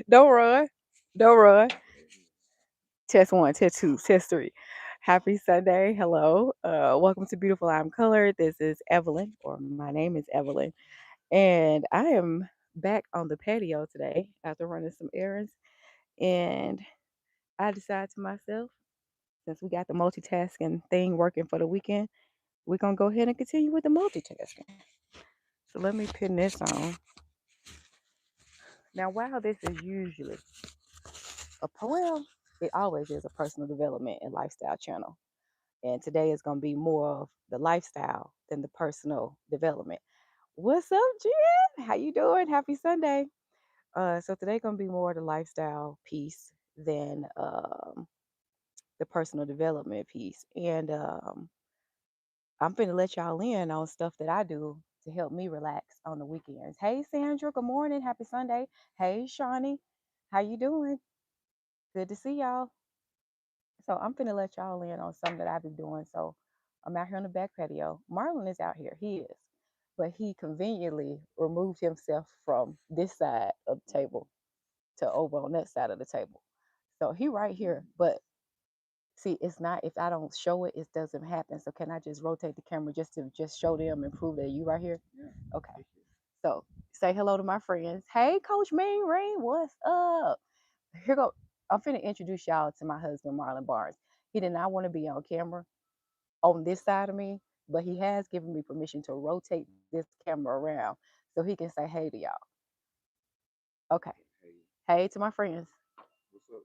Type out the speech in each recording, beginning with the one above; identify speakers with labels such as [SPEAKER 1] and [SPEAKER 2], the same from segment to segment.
[SPEAKER 1] Don't run. Don't run. Test one, test two, test three. Happy Sunday. Hello. Welcome to Beautiful I'm Colored. This is Evelyn, or my name is Evelyn. And I am back on the patio today after running some errands. And I decided to myself, since we got the multitasking thing working for the weekend, we're going to go ahead and continue with the multitasking. So let me pin this on. Now, while this is usually well, it always is a personal development and lifestyle channel. And today is going to be more of the lifestyle than the personal development. What's up, Jen? How you doing? Happy Sunday. So today going to be more the lifestyle piece than the personal development piece. And I'm finna let y'all in on stuff that I do to help me relax on the weekends. Hey, Sandra. Good morning. Happy Sunday. Hey, Shawnee. How you doing? Good to see y'all. So I'm finna let y'all in on something that I be doing. So I'm out here on the back patio. Marlon is out here. He is. But he conveniently removed himself from this side of the table to over on that side of the table. So he right here. But see, it's not, if I don't show it, it doesn't happen. So can I just rotate the camera just to just show them and prove that you right here? Okay. So say hello to my friends. Hey, Coach Ming Ring, what's up? Here go. I'm finna introduce y'all to my husband, Marlon Barnes. He did not want to be on camera on this side of me, but he has given me permission to rotate this camera around so he can say hey to y'all. Okay. Hey to my friends.
[SPEAKER 2] What's up?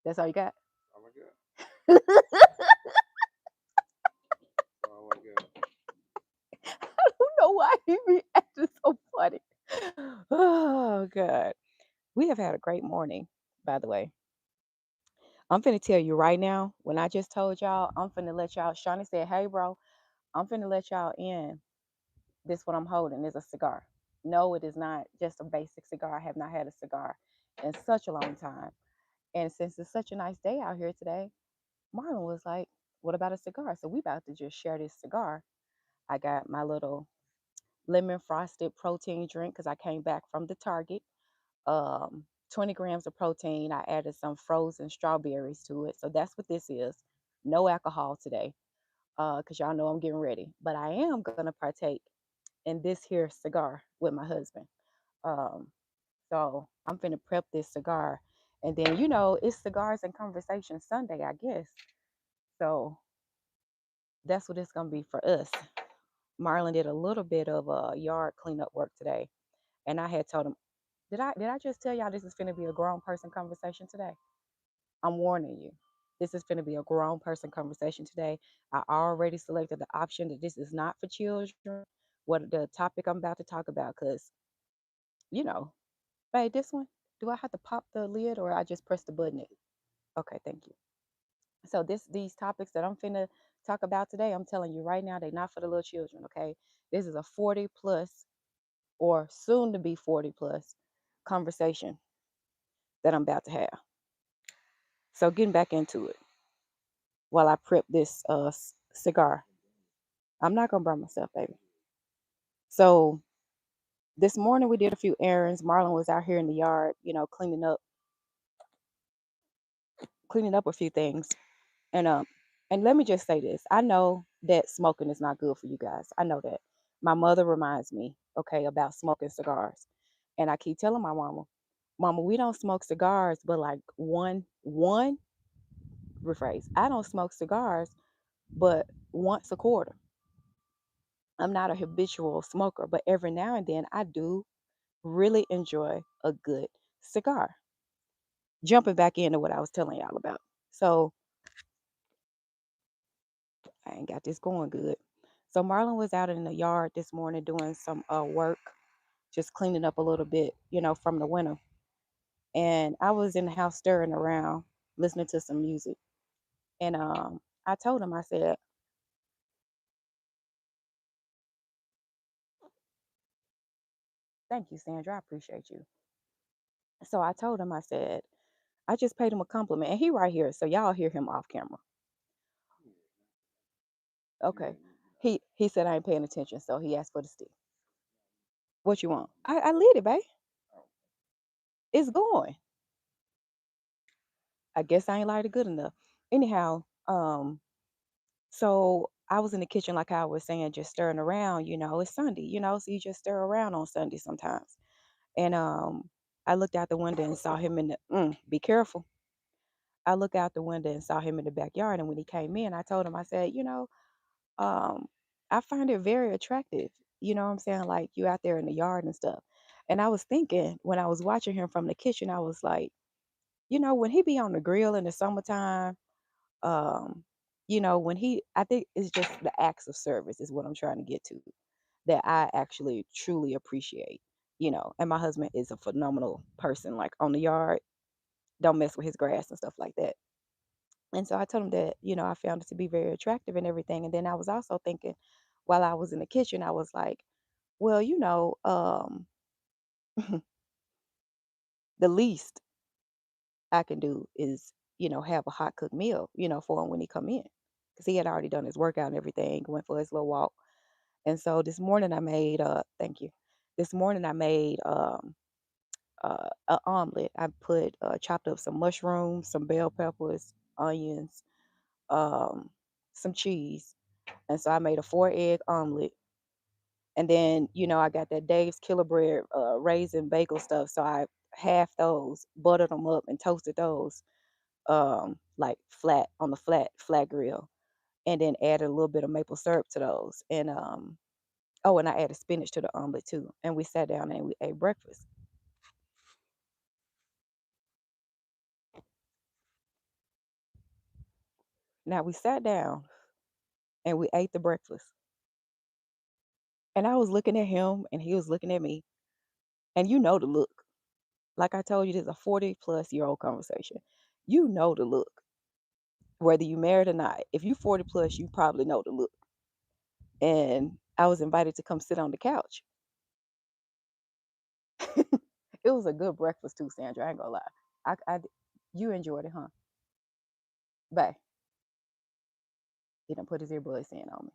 [SPEAKER 1] That's all you got?
[SPEAKER 2] Oh my God.
[SPEAKER 1] I
[SPEAKER 2] Oh my God.
[SPEAKER 1] don't know why he be acting so funny. Oh, God. We have had a great morning, by the way. I'm finna tell you right now, when I just told y'all, I'm finna let y'all, Shawnee said, hey, bro, I'm finna let y'all in. This what I'm holding is a cigar. No, it is not just a basic cigar. I have not had a cigar in such a long time. And since it's such a nice day out here today, Marlon was like, what about a cigar? So we about to just share this cigar. I got my little lemon frosted protein drink because I came back from the Target. 20 grams of protein. I added some frozen strawberries to it. So that's what this is. No alcohol today because y'all know I'm getting ready. But I am going to partake in this here cigar with my husband. Um, so I'm finna prep this cigar. And then, it's Cigars and Conversation Sunday, I guess. So that's what it's going to be for us. Marlon did a little bit of yard cleanup work today. And I had told him, did I just tell y'all this is finna be a grown person conversation today? I'm warning you. This is finna be a grown person conversation today. I already selected the option that this is not for children. What the topic I'm about to talk about, because you know, hey, this one, do I have to pop the lid or I just press the button? Okay, thank you. So these topics that I'm finna talk about today, I'm telling you right now, they're not for the little children. Okay, this is a 40 plus or soon to be 40 plus conversation that I'm about to have. So getting back into it while I prep this cigar. I'm not gonna burn myself, baby. So this morning we did a few errands. Marlon was out here in the yard, cleaning up a few things. And let me just say this. I know that smoking is not good for you guys. I know that. My mother reminds me, okay, about smoking cigars. And I keep telling my mama, we don't smoke cigars, but like one rephrase. I don't smoke cigars, but once a quarter. I'm not a habitual smoker, but every now and then I do really enjoy a good cigar. Jumping back into what I was telling y'all about. So I ain't got this going good. So Marlon was out in the yard this morning doing some work, just cleaning up a little bit, from the winter. And I was in the house stirring around, listening to some music. And I told him, I said, thank you, Sandra. I appreciate you. So I told him, I said, I just paid him a compliment. And he right here, so y'all hear him off camera. Okay. He said I ain't paying attention, so he asked for the stick. What you want? I lit it, babe. It's going. I guess I ain't lighted good enough. Anyhow, so I was in the kitchen, like I was saying, just stirring around. It's Sunday, so you just stir around on Sunday sometimes. And I looked out the window and saw him in the. Be careful. I looked out the window and saw him in the backyard. And when he came in, I told him, I said, um, I find it very attractive. You know what I'm saying? Like you out there in the yard and stuff. And I was thinking when I was watching him from the kitchen, I was like, when he be on the grill in the summertime, um, when I think it's just the acts of service is what I'm trying to get to that I actually truly appreciate. And my husband is a phenomenal person, like on the yard, don't mess with his grass and stuff like that. And so I told him that, I found it to be very attractive and everything. And then I was also thinking while I was in the kitchen, I was like, well, the least I can do is, have a hot cooked meal, for him when he come in. Because he had already done his workout and everything, went for his little walk. And so this morning I made thank you. This morning I made an omelet. I put chopped up some mushrooms, some bell peppers, onions, um, some cheese. And so I made a 4 egg omelet. And then, I got that Dave's Killer Bread raisin bagel stuff. So I half those, buttered them up and toasted those like flat on the flat grill. And then added a little bit of maple syrup to those. And oh, and I added spinach to the omelet too. And we sat down and we ate breakfast. Now we sat down and we ate the breakfast. And I was looking at him and he was looking at me. And you know the look. Like I told you, this is a 40-plus-year-old conversation. You know the look. Whether you married or not. If you 40 plus, you probably know the look. And I was invited to come sit on the couch. It was a good breakfast too, Sandra. I ain't gonna lie. You enjoyed it, huh? Bye. He done put his earbuds in on me.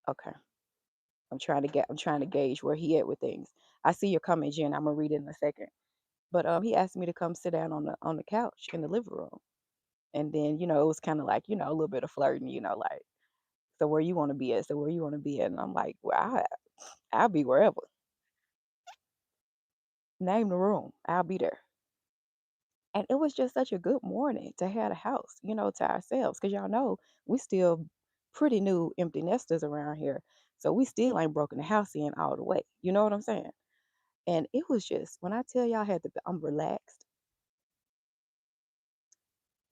[SPEAKER 1] Okay. I'm trying to gauge where he at with things. I see your comment, Jen. I'm gonna read it in a second. But he asked me to come sit down on the couch in the living room. And then, it was kind of like, a little bit of flirting, like, so where you want to be at? So where you want to be at? And I'm like, well, I'll be wherever. Name the room. I'll be there. And it was just such a good morning to have a house, to ourselves. Because y'all know we still pretty new empty nesters around here. So we still ain't broken the house in all the way. You know what I'm saying? And it was just, when I tell y'all I'm relaxed.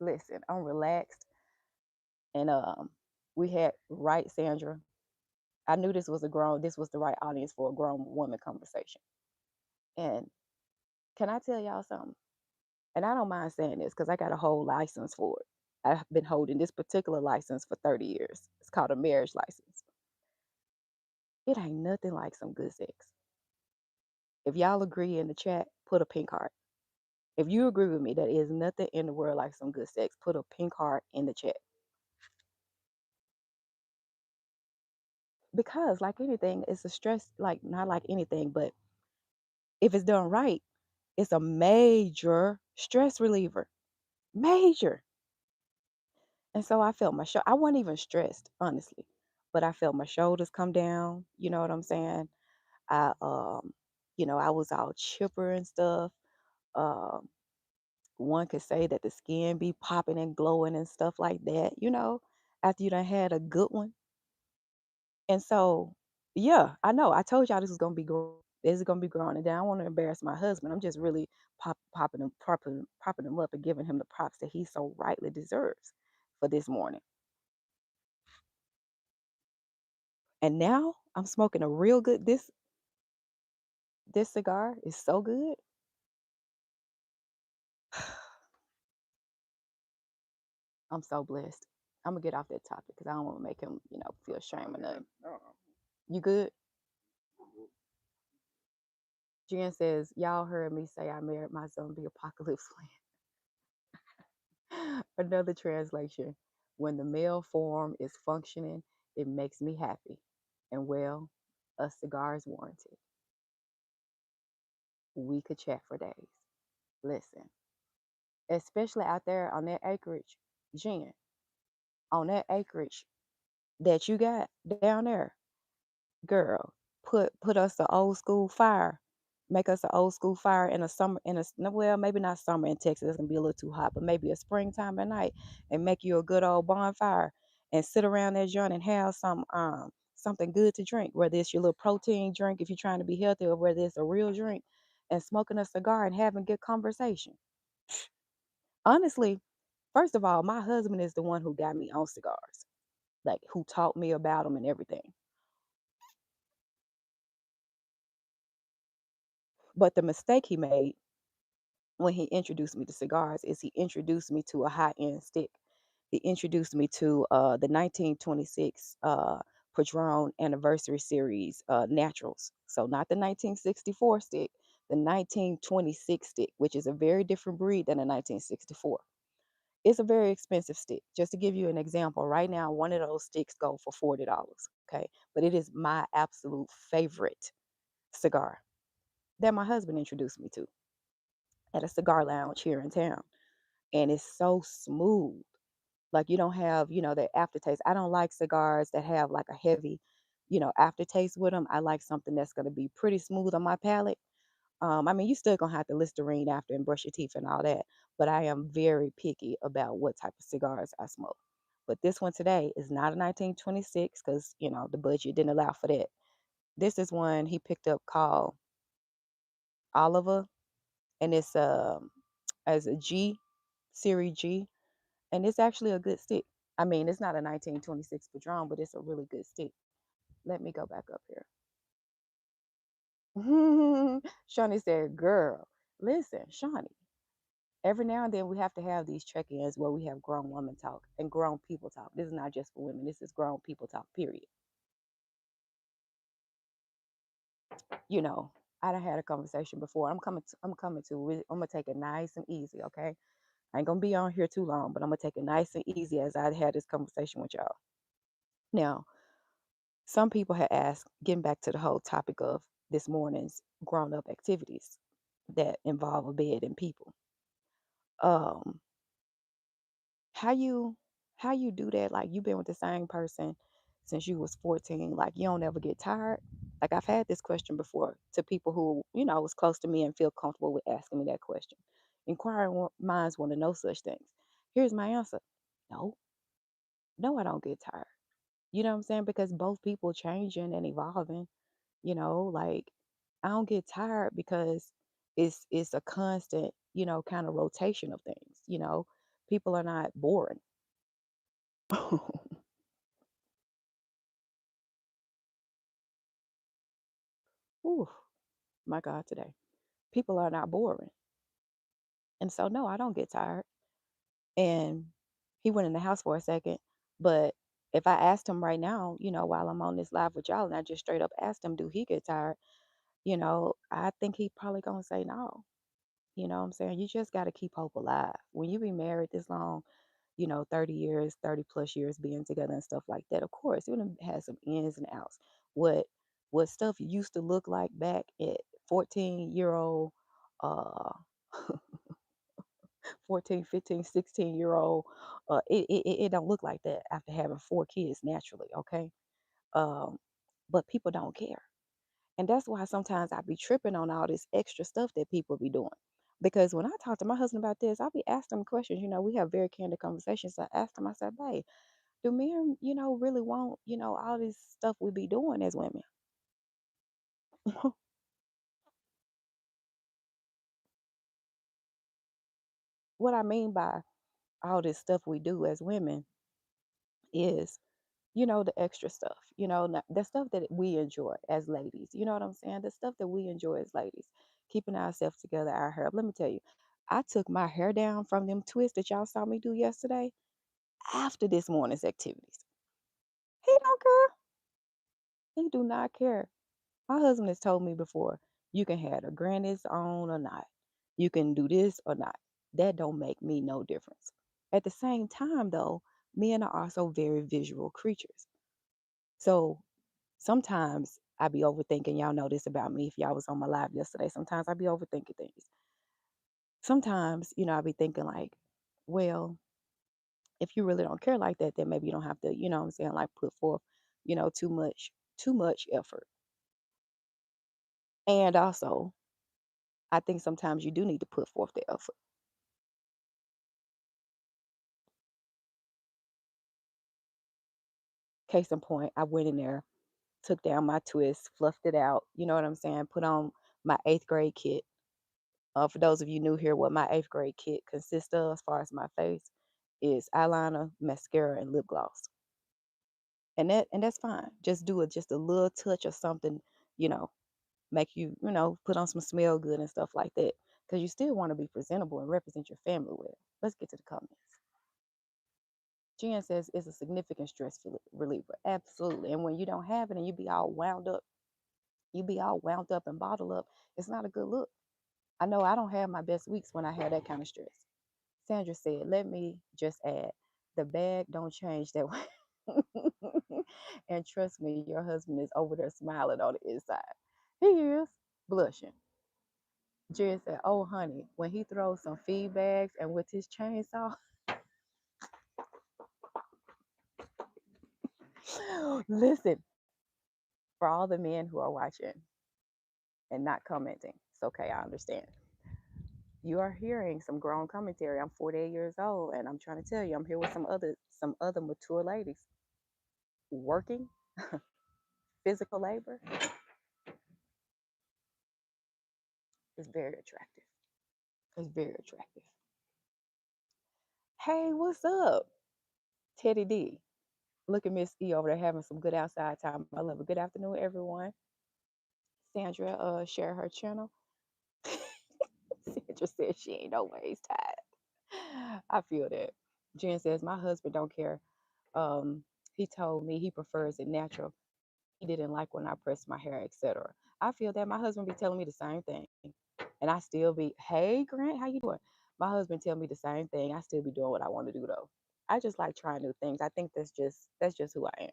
[SPEAKER 1] Listen, I'm relaxed. And we had, right, Sandra? I knew this was the right audience for a grown woman conversation. And can I tell y'all something? And I don't mind saying this because I got a whole license for it. I've been holding this particular license for 30 years. It's called a marriage license. It ain't nothing like some good sex. If y'all agree in the chat, put a pink heart. If you agree with me that is nothing in the world like some good sex, put a pink heart in the chat. Because like anything, it's a stress, like not like anything, but if it's done right, it's a major stress reliever. Major. And so I felt I wasn't even stressed, honestly, but I felt my shoulders come down. You know what I'm saying? I, I was all chipper and stuff. Um, One could say that the skin be popping and glowing and stuff like that, after you done had a good one. And so, yeah, I know. I told y'all this was gonna be growing. This is gonna be growing, and then I don't want to embarrass my husband. I'm just really popping him up and giving him the props that he so rightly deserves for this morning. And now I'm smoking a real good. This cigar is so good. I'm so blessed. I'm gonna get off that topic because I don't want to make him, feel shame or nothing.
[SPEAKER 2] No,
[SPEAKER 1] You good? Jen says, y'all heard me say I married my zombie apocalypse plan. Another translation. When the male form is functioning, it makes me happy. And well, a cigar is warranted. we could chat for days. Listen, especially out there on that acreage, Jen, on that acreage that you got down there, girl, put us a old school fire. Make us an old school fire in a summer in a no, well, maybe not summer in Texas, it's gonna be a little too hot, but maybe a springtime at night and make you a good old bonfire and sit around that joint and have something good to drink, whether it's your little protein drink if you're trying to be healthy or whether it's a real drink and smoking a cigar and having good conversation. Honestly, first of all, my husband is the one who got me on cigars, like who taught me about them and everything. But the mistake he made when he introduced me to cigars is he introduced me to a high end stick. He introduced me to the 1926 Padron Anniversary Series Naturals. So not the 1964 stick, the 1926 stick, which is a very different breed than a 1964. It's a very expensive stick. Just to give you an example, right now one of those sticks go for $40. Okay, but it is my absolute favorite cigar that my husband introduced me to at a cigar lounge here in town, and it's so smooth. Like you don't have, that aftertaste. I don't like cigars that have like a heavy, aftertaste with them. I like something that's going to be pretty smooth on my palate. I mean, you still gonna have to Listerine after and brush your teeth and all that, but I am very picky about what type of cigars I smoke. But this one today is not a 1926 because the budget didn't allow for that. This is one he picked up called Oliver, and it's as a G, Series G, and it's actually a good stick. I mean, it's not a 1926 Padron, but it's a really good stick. Let me go back up here. Shawnee said, "Girl, listen, Shawnee. Every now and then we have to have these check-ins where we have grown women talk and grown people talk. This is not just for women. This is grown people talk. Period. You know, I done had a conversation before. I'm coming to. I'm gonna take it nice and easy. Okay. I ain't gonna be on here too long, but I'm gonna take it nice and easy as I had this conversation with y'all. Now, some people had asked, getting back to the whole topic of this morning's grown up activities that involve a bed and people. Um, how you how you do that? Like you've been with the same person since you was 14. Like you don't ever get tired. Like I've had this question before to people who was close to me and feel comfortable with asking me that question. Inquiring minds want to know such things. Here's my answer: No, no, I don't get tired. You know what I'm saying? Because both people changing and evolving. Like I don't get tired because it's a constant, kind of rotation of things. People are not boring. Ooh, my God, today. People are not boring. And so no, I don't get tired. And he went in the house for a second, but if I asked him right now, while I'm on this live with y'all and I just straight up asked him, do he get tired? I think he probably gonna say no. You know what I'm saying? You just gotta keep hope alive. When you be married this long, 30 years, 30 plus years being together and stuff like that. Of course, it would have had some ins and outs. What what stuff used to look like back at 14-year-old, uh 14, 15, 16-year old, it don't look like that after having four kids naturally, okay? Um, but people don't care. And that's why sometimes I be tripping on all this extra stuff that people be doing. Because when I talk to my husband about this, I be asking him questions. We have very candid conversations. So I asked him, I said, babe, do men, really want, all this stuff we be doing as women? What I mean by all this stuff we do as women is, the extra stuff, the stuff that we enjoy as ladies. You know what I'm saying? The stuff that we enjoy as ladies, keeping ourselves together, our hair. Let me tell you, I took my hair down from them twists that y'all saw me do yesterday after this morning's activities. He don't care. He do not care. My husband has told me before, you can have the grannies on or not. You can do this or not. That don't make me no difference. At the same time, though, men are also very visual creatures. So sometimes I be overthinking. Y'all know this about me. If y'all was on my live yesterday, sometimes I be overthinking things. Sometimes, I be thinking like, well, if you really don't care like that, then maybe you don't have to, what I'm saying, like put forth, too much effort. And also, I think sometimes you do need to put forth the effort. Case in point, I went in there, took down my twist, fluffed it out, you know what I'm saying, put on my eighth grade kit. For those of you new here, what my eighth grade kit consists of as far as my face is eyeliner, mascara, and lip gloss. And that's fine. Just do it just a little touch of something, you know, make you, put on some smell good and stuff like that. Because you still want to be presentable and represent your family well. Let's get to the comments. Jen says it's a significant stress reliever. Absolutely. And when you don't have it and you be all wound up and bottled up, it's not a good look. I know I don't have my best weeks when I have that kind of stress. Sandra said, let me just add, the bag don't change that way. And trust me, your husband is over there smiling on the inside. He is blushing. Jen said, oh, honey, when he throws some feed bags and with his chainsaw, listen, for all the men who are watching and not commenting, it's okay, I understand. You are hearing some grown commentary. I'm 48 years old, and I'm trying to tell you, I'm here with some other mature ladies working physical labor is very attractive. It's very attractive. Hey, what's up, Teddy D? Look at Miss E over there having some good outside time. I love it. Good afternoon, everyone. Sandra, share her channel. Sandra says she ain't always tired. I feel that. Jen says my husband don't care. Um, he told me he prefers it natural. He didn't like when I pressed my hair, etc. I feel that my husband be telling me the same thing, and I still be, hey Grant, how you doing? My husband tell me the same thing. I still be doing what I want to do though. I just like trying new things. I think that's just who I am.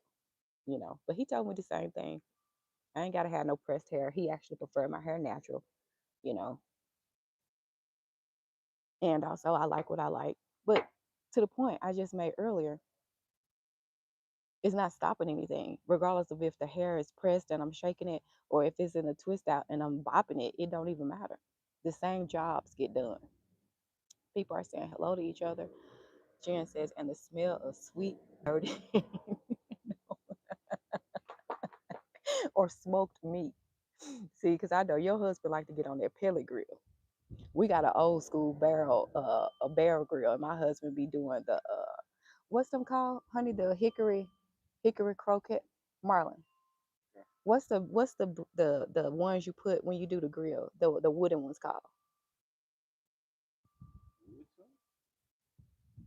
[SPEAKER 1] But he told me the same thing. I ain't gotta have no pressed hair. He actually preferred my hair natural, you know. And also I like what I like. But to the point I just made earlier, it's not stopping anything, regardless of if the hair is pressed and I'm shaking it or if it's in a twist out and I'm bopping it, it don't even matter. The same jobs get done. People are saying hello to each other. Jen says, and the smell of sweet, dirty, or smoked meat. See, because I know your husband like to get on that pellet grill. We got an old school a barrel grill, and my husband be doing the what's them called, honey? The hickory croquette, Marlon. What's the ones you put when you do the grill? The wooden ones called.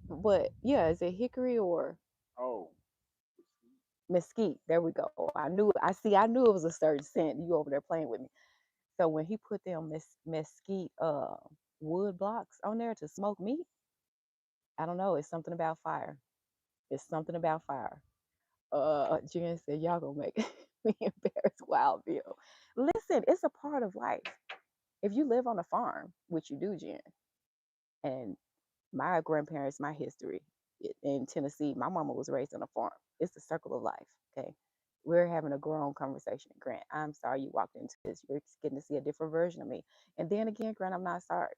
[SPEAKER 1] But yeah, is it hickory or
[SPEAKER 2] Oh,
[SPEAKER 1] mesquite? There we go. I knew it was a certain scent. You over there playing with me. So when he put them mesquite wood blocks on there to smoke meat, I don't know. It's something about fire. It's something about fire. Jen said, y'all gonna make me embarrassed Wildville. Listen, it's a part of life. If you live on a farm, which you do, Jen, and my grandparents, my history in Tennessee, my mama was raised on a farm. It's the circle of life. Okay. We're having a grown conversation. Grant, I'm sorry you walked into this. You're getting to see a different version of me. And then again, Grant, I'm not sorry.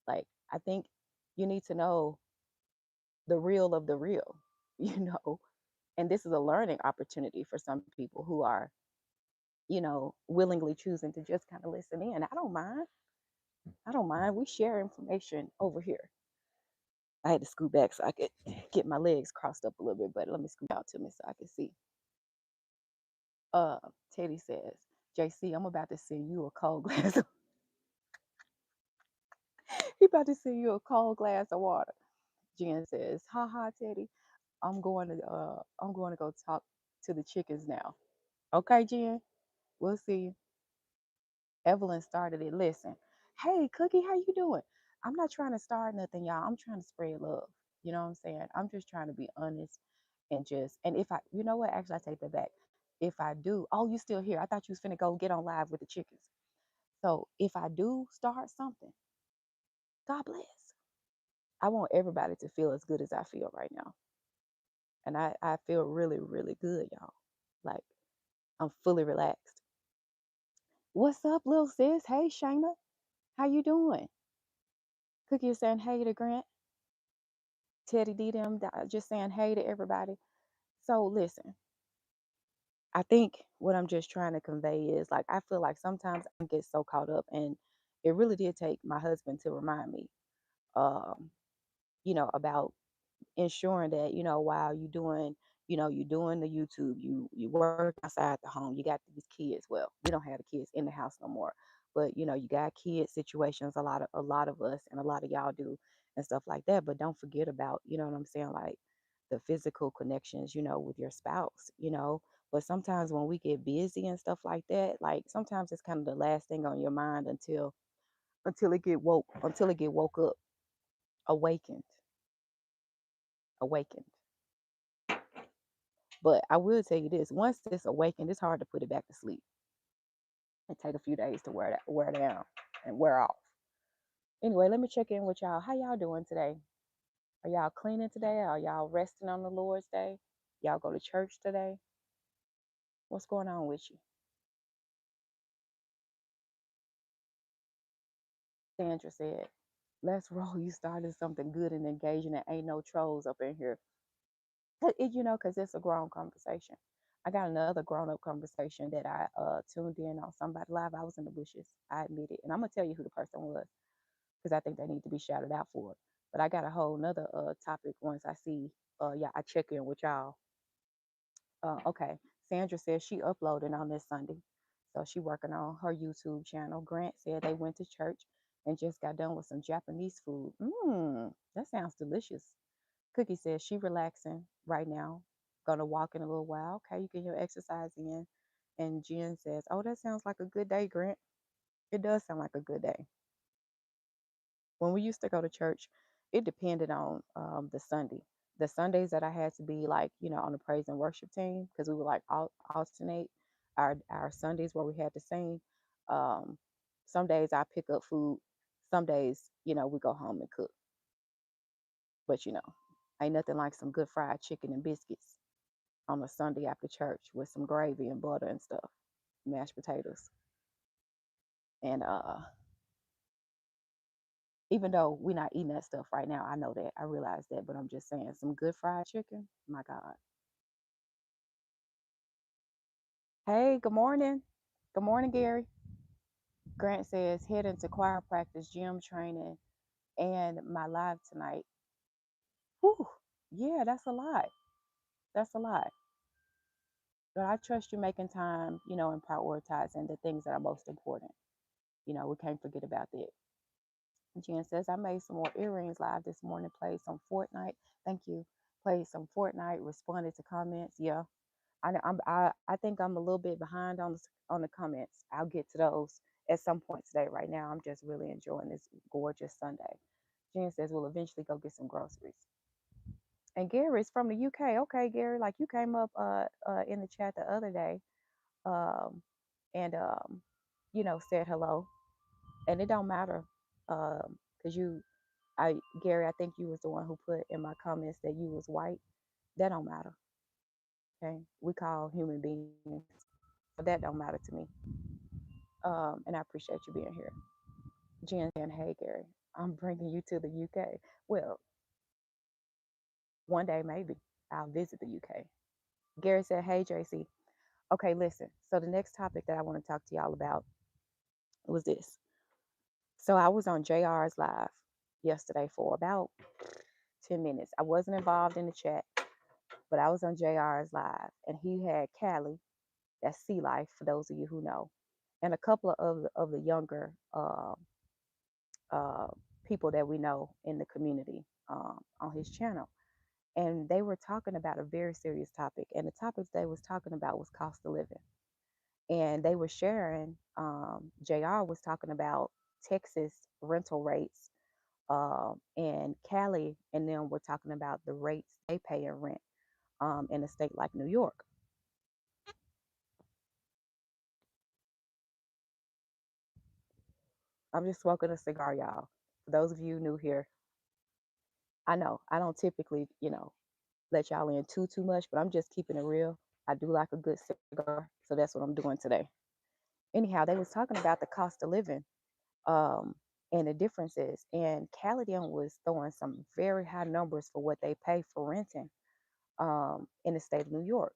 [SPEAKER 1] Like, I think you need to know the real of the real, you know. And this is a learning opportunity for some people who are, willingly choosing to just kind of listen in. I don't mind. I don't mind. We share information over here. I had to scoot back so I could get my legs crossed up a little bit, but let me scoot out to me so I can see. Uh, Teddy says, JC, I'm about to send you a cold glass. He about to send you a cold glass of water. Jen says, ha ha, Teddy. I'm going to go talk to the chickens now. Okay, Jen, we'll see you. Evelyn started it. Listen, hey, Cookie, how you doing? I'm not trying to start nothing, y'all. I'm trying to spread love. You know what I'm saying? I'm just trying to be honest and if I, you know what? Actually, I take that back. if I do, oh, you still here? I thought you was finna go get on live with the chickens. So if I do start something, God bless. I want everybody to feel as good as I feel right now. And I feel really, really good, y'all. Like I'm fully relaxed. What's up, little sis? Hey, Shayna. How you doing? Cookie is saying hey to Grant. Teddy D them just saying hey to everybody. So listen, I think what I'm just trying to convey is like I feel like sometimes I get so caught up, and it really did take my husband to remind me, um, about ensuring that while you're doing the YouTube, you working outside the home, you got these kids. Well, we don't have the kids in the house no more, but you got kid situations. A lot of us and a lot of y'all do and stuff like that. But don't forget about what I'm saying, like the physical connections, with your spouse. But sometimes when we get busy and stuff like that, like sometimes it's kind of the last thing on your mind until it get woke up, awakened, awakened. But I will tell you this: once it's awakened, it's hard to put it back to sleep. It take a few days to wear down and wear off. Anyway, let me check in with y'all. How y'all doing today? Are y'all cleaning today? Are y'all resting on the Lord's day? Y'all go to church today? What's going on with you? Sandra said, "Let's roll. You started something good and engaging, and ain't no trolls up in here." Because it's a grown conversation. I got another grown up conversation that I tuned in on somebody live. I was in the bushes. I admit it, and I'm gonna tell you who the person was because I think they need to be shouted out for it. But I got a whole nother topic once I see. Yeah, I check in with y'all. Okay, Sandra says she uploaded on this Sunday, so she working on her YouTube channel. Grant said they went to church and just got done with some Japanese food. That sounds delicious. Cookie says she relaxing right now. Gonna walk in a little while. Okay, you get your exercise in. And Jen says, "Oh, that sounds like a good day, Grant." It does sound like a good day. When we used to go to church, it depended on the Sunday. The Sundays that I had to be like, on the praise and worship team, because we would like alternate our Sundays where we had to sing. Um, some days I pick up food. Some days, we go home and cook. But ain't nothing like some good fried chicken and biscuits on a Sunday after church with some gravy and butter and stuff, mashed potatoes. And even though we're not eating that stuff right now, I know that. I realize that, but I'm just saying some good fried chicken. My God. Hey, good morning. Good morning, Gary. Grant says heading to choir practice, gym training, and my live tonight. Whew. Yeah, that's a lot. That's a lot. But I trust you making time, and prioritizing the things that are most important. We can't forget about that. Jen says, I made some more earrings live this morning, played some Fortnite. Thank you. Played some Fortnite, responded to comments. Yeah. I think I'm a little bit behind on the comments. I'll get to those at some point today. Right now, I'm just really enjoying this gorgeous Sunday. Jen says we'll eventually go get some groceries. And Gary's from the UK. Okay, Gary, like you came up in the chat the other day, um, and said hello. And it don't matter, because Gary, I think you was the one who put in my comments that you was white. That don't matter. Okay, we call human beings, so that don't matter to me. And I appreciate you being here. Jen saying, "Hey Gary, I'm bringing you to the UK." Well, one day maybe I'll visit the UK. Gary said, "Hey JC." Okay, listen. So the next topic that I want to talk to y'all about was this. So I was on JR's live yesterday for about 10 minutes. I wasn't involved in the chat, but I was on JR's live, and he had Callie, that's Sea Life for those of you who know, and a couple of the younger uh, people that we know in the community on his channel, and they were talking about a very serious topic, and the topics they was talking about was cost of living, and they were sharing. Jr. was talking about Texas rental rates, and Callie and them were talking about the rates they pay in rent in a state like New York. I'm just smoking a cigar, y'all. For those of you new here, I know I don't typically, let y'all in too much, but I'm just keeping it real. I do like a good cigar, so that's what I'm doing today. Anyhow, they was talking about the cost of living, um, and the differences, and Caledon was throwing some very high numbers for what they pay for renting, in the state of New York,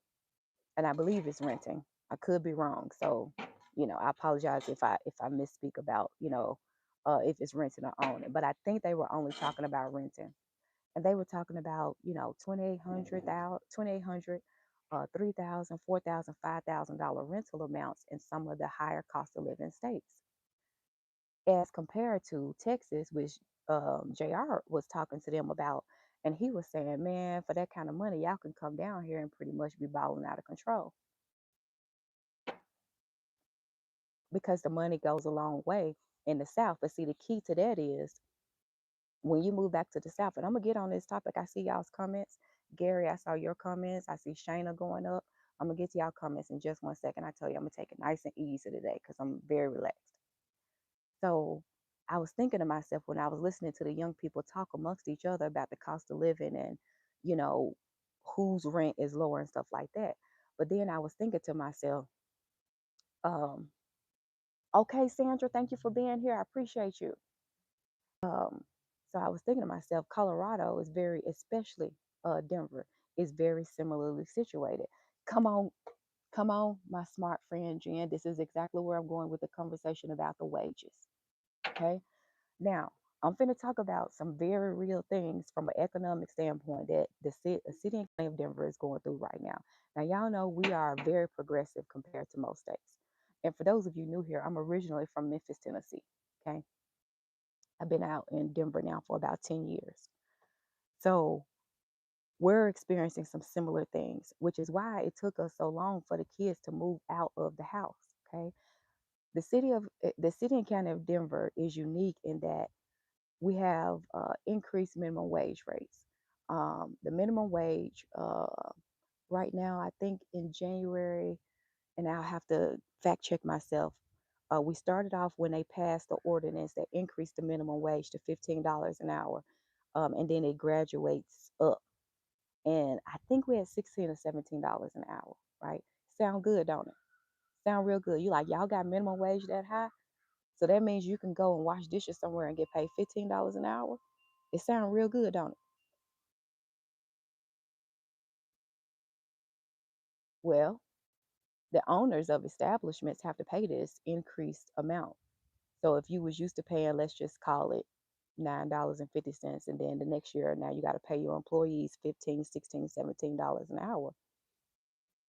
[SPEAKER 1] and I believe it's renting. I could be wrong, so I apologize if I misspeak about if it's renting or owning, but I think they were only talking about renting, and they were talking about 2,800, 3,000, 4,000, $5,000 rental amounts in some of the higher cost of living states, as compared to Texas, which Jr. was talking to them about, and he was saying, man, for that kind of money, y'all can come down here and pretty much be balling out of control, because the money goes a long way in the South. But see, the key to that is when you move back to the South, and I'm gonna get on this topic. I see y'all's comments. Gary, I saw your comments. I see Shayna going up. I'm gonna get to y'all comments in just one second. I tell you, I'm gonna take it nice and easy today because I'm very relaxed. So I was thinking to myself when I was listening to the young people talk amongst each other about the cost of living and, you know, whose rent is lower and stuff like that. But then I was thinking to myself, um, okay, Sandra, thank you for being here. I appreciate you. Um, so I was thinking to myself, Colorado is very, especially Denver, is very similarly situated. Come on, come on, my smart friend Jen. This is exactly where I'm going with the conversation about the wages. Okay. Now, I'm going to talk about some very real things from an economic standpoint that the city and county of Denver is going through right now. Now, y'all know we are very progressive compared to most states. And for those of you new here, I'm originally from Memphis, Tennessee. Okay. I've been out in Denver now for about 10 years. So we're experiencing some similar things, which is why it took us so long for the kids to move out of the house. Okay. The city and county of Denver is unique in that we have increased minimum wage rates. The minimum wage right now, I think in January, and I'll have to fact check myself. We started off when they passed the ordinance that increased the minimum wage to $15 an hour, and then it graduates up. And I think we had 16 or $17 an hour, right? Sound good, don't it? Sound real good. You like, y'all got minimum wage that high? So that means you can go and wash dishes somewhere and get paid $15 an hour. It sounds real good, don't it? Well, the owners of establishments have to pay this increased amount. So if you was used to paying, let's just call it $9.50, and then the next year now you got to pay your employees 15, 16, $17 an hour.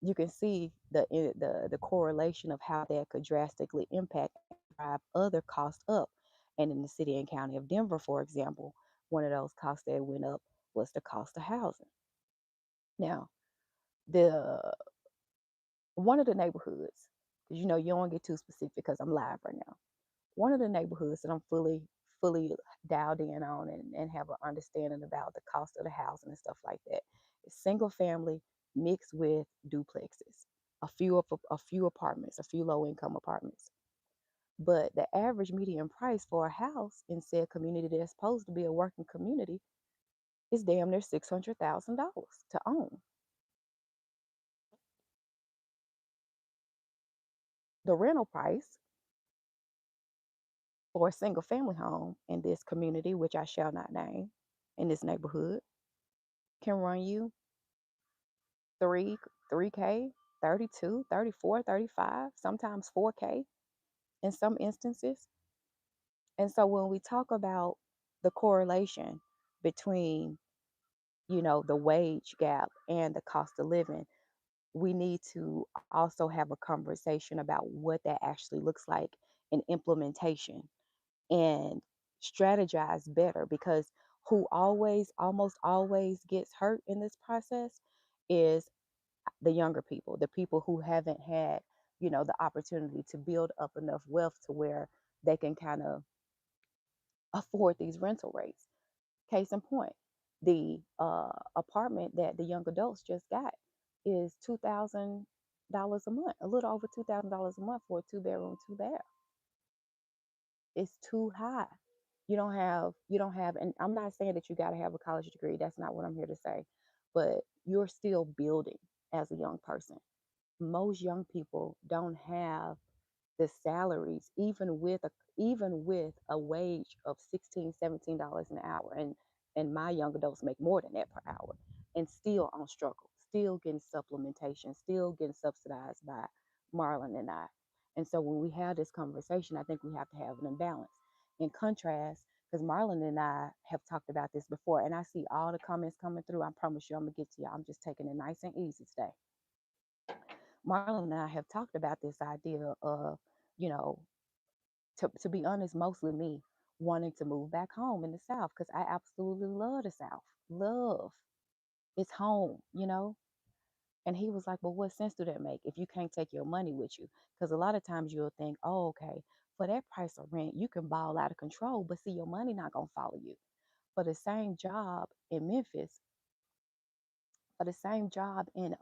[SPEAKER 1] You can see the correlation of how that could drastically impact and drive other costs up. And in the city and county of Denver, for example, one of those costs that went up was the cost of housing. Now, the one of the neighborhoods, because you don't get too specific because I'm live right now. One of the neighborhoods that I'm fully dialed in on and have an understanding about the cost of the housing and stuff like that is single family mixed with duplexes, a few apartments, a few low income apartments. But the average median price for a house in said community that's supposed to be a working community is damn near $600,000 to own. The rental price for a single family home in this community, which I shall not name, in this neighborhood, can run you 3K, 32, 34, 35, sometimes 4K in some instances. And so when we talk about the correlation between, the wage gap and the cost of living, we need to also have a conversation about what that actually looks like in implementation and strategize better, because who almost always gets hurt in this process is the younger people, the people who haven't had, the opportunity to build up enough wealth to where they can kind of afford these rental rates. Case in point, the apartment that the young adults just got is $2,000 a month, a little over $2,000 a month for a two-bedroom, two bath. It's too high. You don't have, and I'm not saying that you got to have a college degree. That's not what I'm here to say. But you're still building as a young person. Most young people don't have the salaries, even with a wage of 16, $17 an hour, and my young adults make more than that per hour, and still on struggle, still getting supplementation, still getting subsidized by Marlon and I. And so when we have this conversation, I think we have to have an imbalance. In contrast, because Marlon and I have talked about this before, and I see all the comments coming through. I promise you, I'm gonna get to you. I'm just taking it nice and easy today. Marlon and I have talked about this idea of, you know, to be honest, mostly me wanting to move back home in the South because I absolutely love the South. Love. It's home. And he was like, well, what sense do that make if you can't take your money with you? Because a lot of times you'll think, oh, okay, for that price of rent, you can ball out of control, but see, your money not gonna follow you. For the same job in Memphis, for the same job in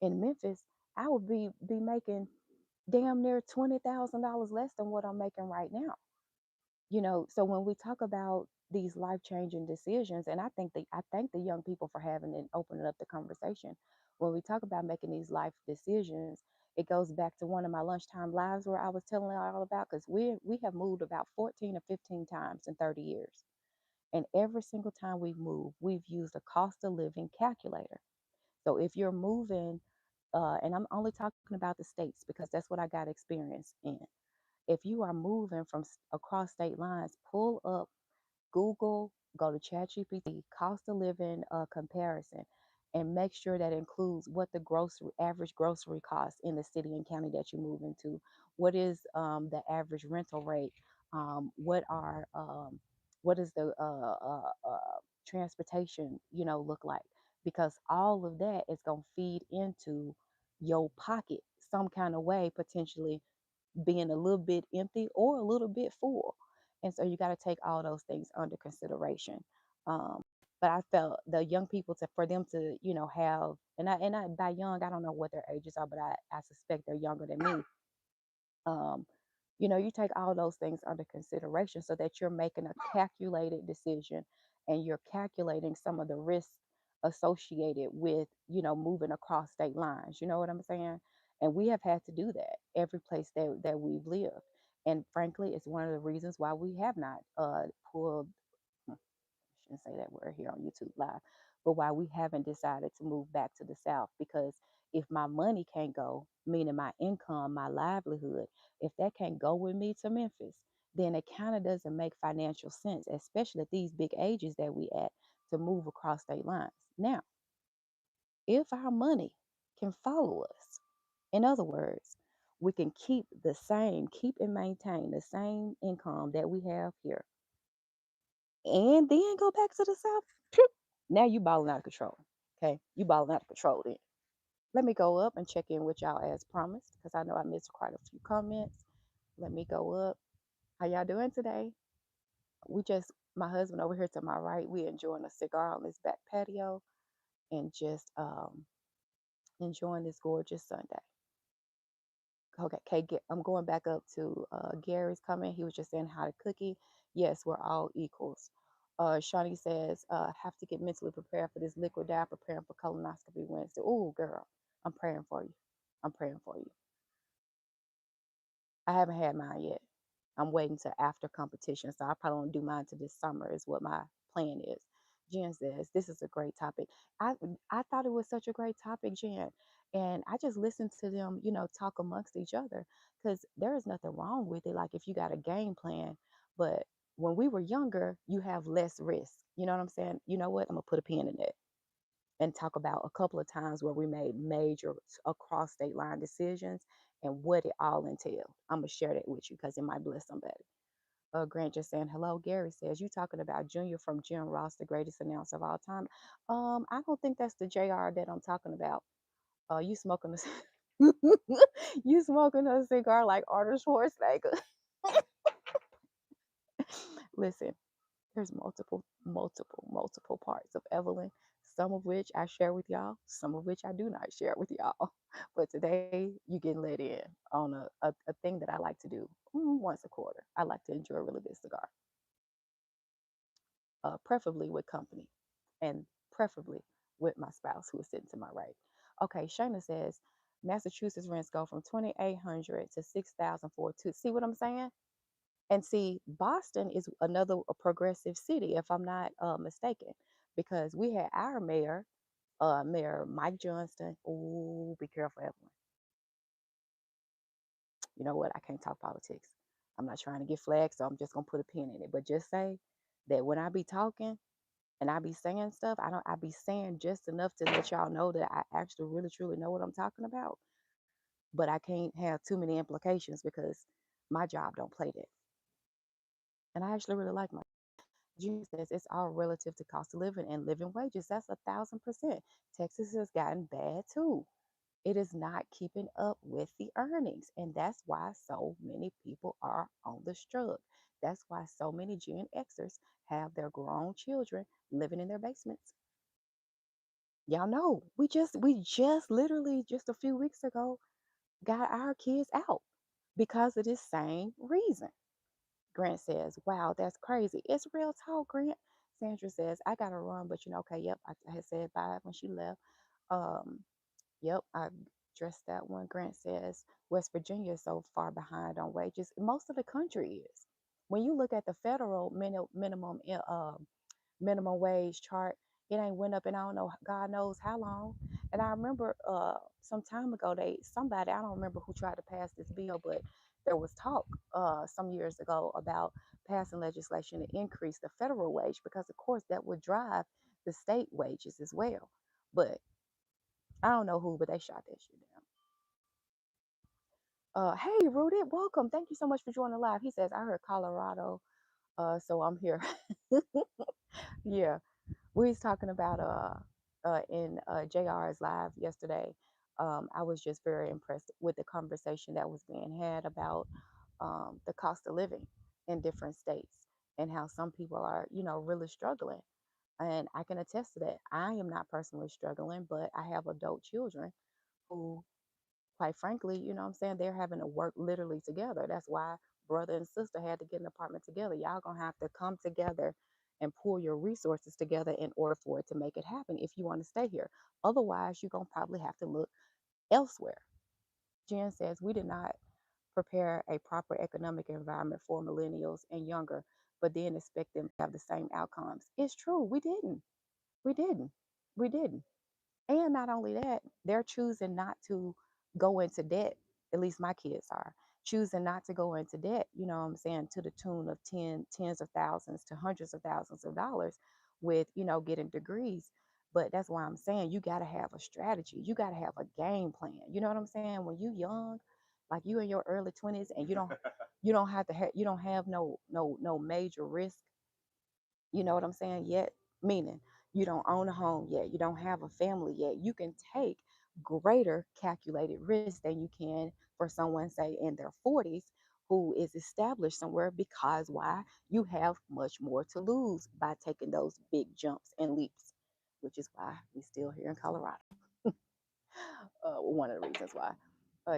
[SPEAKER 1] Memphis, I would be making damn near $20,000 less than what I'm making right now. So when we talk about these life-changing decisions, and I thank the young people for having and opening up the conversation. When we talk about making these life decisions, it goes back to one of my lunchtime lives where I was telling all about, because we have moved about 14 or 15 times in 30 years. And every single time we've moved, we've used a cost of living calculator. So if you're moving, and I'm only talking about the states because that's what I got experience in. If you are moving from across state lines, pull up Google, go to ChatGPT, cost of living comparison, and make sure that includes what the average grocery cost in the city and county that you move into. What is the average rental rate? What is the transportation look like? Because all of that is gonna feed into your pocket some kind of way, potentially being a little bit empty or a little bit full. And so you got to take all those things under consideration. Um, but I felt the young people for them to, have, and I by young, I don't know what their ages are, but I suspect they're younger than me. Um, you take all those things under consideration so that you're making a calculated decision and you're calculating some of the risks associated with, moving across state lines. You know what I'm saying? And we have had to do that every place that we've lived. And frankly, it's one of the reasons why we have not pulled, shouldn't say that word here on YouTube Live, but why we haven't decided to move back to the South. Because if my money can't go, meaning my income, my livelihood, if that can't go with me to Memphis, then it kind of doesn't make financial sense, especially at these big ages that we at, to move across state lines. Now, if our money can follow us, in other words, we can keep and maintain the same income that we have here and then go back to the South. Now you balling out of control. Okay, you balling out of control. Then let me go up and check in with y'all as promised, because I know I missed quite a few comments. Let me go up. How y'all doing today? My husband over here to my right, we enjoying a cigar on this back patio and just enjoying this gorgeous Sunday. Okay, I'm going back up to Gary's comment. He was just saying how to cookie. Yes, we're all equals. Shawnee says, have to get mentally prepared for this liquid diet, preparing for colonoscopy Wednesday. Oh, girl, I'm praying for you. I'm praying for you. I haven't had mine yet. I'm waiting to after competition, so I probably won't do mine to this summer. Is what my plan is. Jen says this is a great topic. I I thought it was such a great topic, Jen, and I just listened to them, talk amongst each other because there is nothing wrong with it. Like if you got a game plan, but when we were younger, you have less risk. You know what I'm saying? You know what? I'm gonna put a pin in it and talk about a couple of times where we made major across state line decisions and what it all entailed. I'm gonna share that with you because it might bless somebody. Grant just saying hello. Gary says you talking about Junior from Jim Ross, the greatest announcer of all time. I don't think that's the JR that I'm talking about. You smoking a you smoking a cigar like Arnold Schwarzenegger. Listen, there's multiple parts of Evelyn. some of which I share with y'all, some of which I do not share with y'all. But today you getting let in on a thing that I like to do once a quarter. I like to enjoy a really good cigar, preferably with company and preferably with my spouse who is sitting to my right. Okay, Shayna says Massachusetts rents go from 2,800 to 6,000 for two. See what I'm saying? And see, Boston is another a progressive city, if I'm not mistaken, because we had our mayor, Mayor Mike Johnston. Oh, be careful, Evelyn. You know what? I can't talk politics. I'm not trying to get flagged, so I'm just gonna put a pin in it. But just say that when I be talking and I be saying stuff, I be saying just enough to let y'all know that I actually really truly know what I'm talking about. But I can't have too many implications because my job don't play that. And I actually really like my Gene says it's all relative to cost of living and living wages. That's 1,000%. Texas has gotten bad too. It is not keeping up with the earnings. And that's why so many people are on the struggle. That's why so many Gen Xers have their grown children living in their basements. Y'all know, we just literally just a few weeks ago got our kids out because of this same reason. Grant says, wow, that's crazy. It's real talk, Grant. Sandra says, I got to run, but okay, yep, I had said bye when she left. Um, yep, I addressed that one. Grant says, West Virginia is so far behind on wages. Most of the country is. When you look at the federal minimum wage chart, it ain't went up and I don't know, God knows how long. And I remember some time ago, somebody, I don't remember who tried to pass this bill, but there was talk some years ago about passing legislation to increase the federal wage because, of course, that would drive the state wages as well. But I don't know who, but they shot that shit down. Hey, Rudy, welcome. Thank you so much for joining live. He says, I heard Colorado, so I'm here. Yeah, we was talking about in JR's live yesterday. I was just very impressed with the conversation that was being had about the cost of living in different states and how some people are, really struggling. And I can attest to that. I am not personally struggling, but I have adult children who, quite frankly, what I'm saying, they're having to work literally together. That's why brother and sister had to get an apartment together. Y'all gonna have to come together and pull your resources together in order for it to make it happen if you want to stay here. Otherwise, you're gonna probably have to look elsewhere. Jen says we did not prepare a proper economic environment for millennials and younger, but then expect them to have the same outcomes. It's true, we didn't. We didn't. We didn't. And not only that, they're choosing not to go into debt. At least my kids are choosing not to go into debt, what I'm saying, to the tune of tens of thousands to hundreds of thousands of dollars with, getting degrees. But that's why I'm saying you got to have a strategy. You got to have a game plan. You know what I'm saying? When you young, like you in your early 20s and you don't have no major risk, you know what I'm saying, yet, meaning you don't own a home yet, you don't have a family yet, you can take greater calculated risk than you can for someone, say, in their 40s who is established somewhere because why? You have much more to lose by taking those big jumps and leaps, which is why we still here in Colorado. One of the reasons why.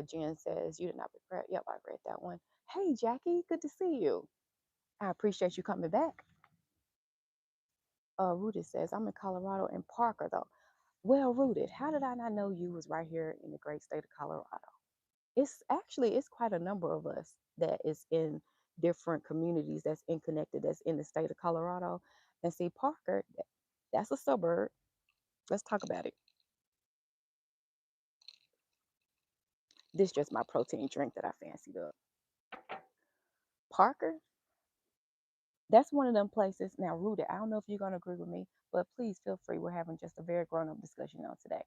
[SPEAKER 1] Jen says, you did not prepare. Yep, I read that one. Hey, Jackie, good to see you. I appreciate you coming back. Rooted says, I'm in Colorado in Parker, though. Well, Rooted, how did I not know you was right here in the great state of Colorado? It's quite a number of us that is in different communities that's in connected that's in the state of Colorado. And see, Parker, that's a suburb. Let's talk about it. This is just my protein drink that I fancied up. Parker, that's one of them places. Now, Rooted, I don't know if you're gonna agree with me, but please feel free. We're having just a very grown-up discussion on today.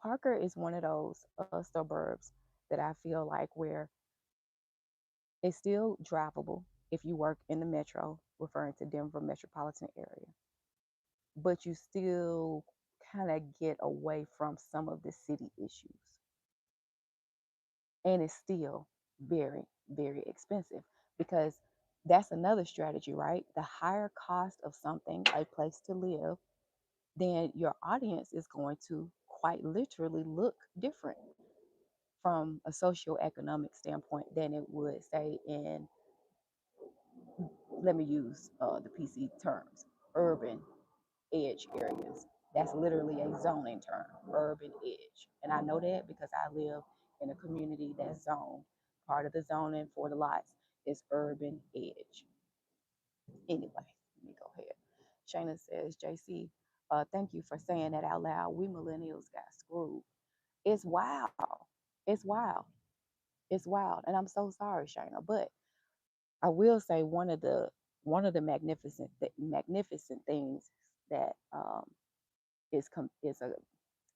[SPEAKER 1] Parker is one of those suburbs that I feel like where it's still drivable if you work in the metro, referring to Denver metropolitan area, but you still kind of get away from some of the city issues. And it's still very, very expensive because that's another strategy, right? The higher cost of something, a place to live, then your audience is going to quite literally look different from a socioeconomic standpoint than it would say in, let me use the PC terms, urban edge areas. That's literally a zoning term, urban edge. And I know that because I live in a community that's zoned. Part of the zoning for the lots is urban edge. Anyway, let me go ahead. Shayna says, JC, thank you for saying that out loud. We millennials got screwed. It's wild. It's wild. It's wild. And I'm so sorry, Shayna. But I will say one of the magnificent things that is a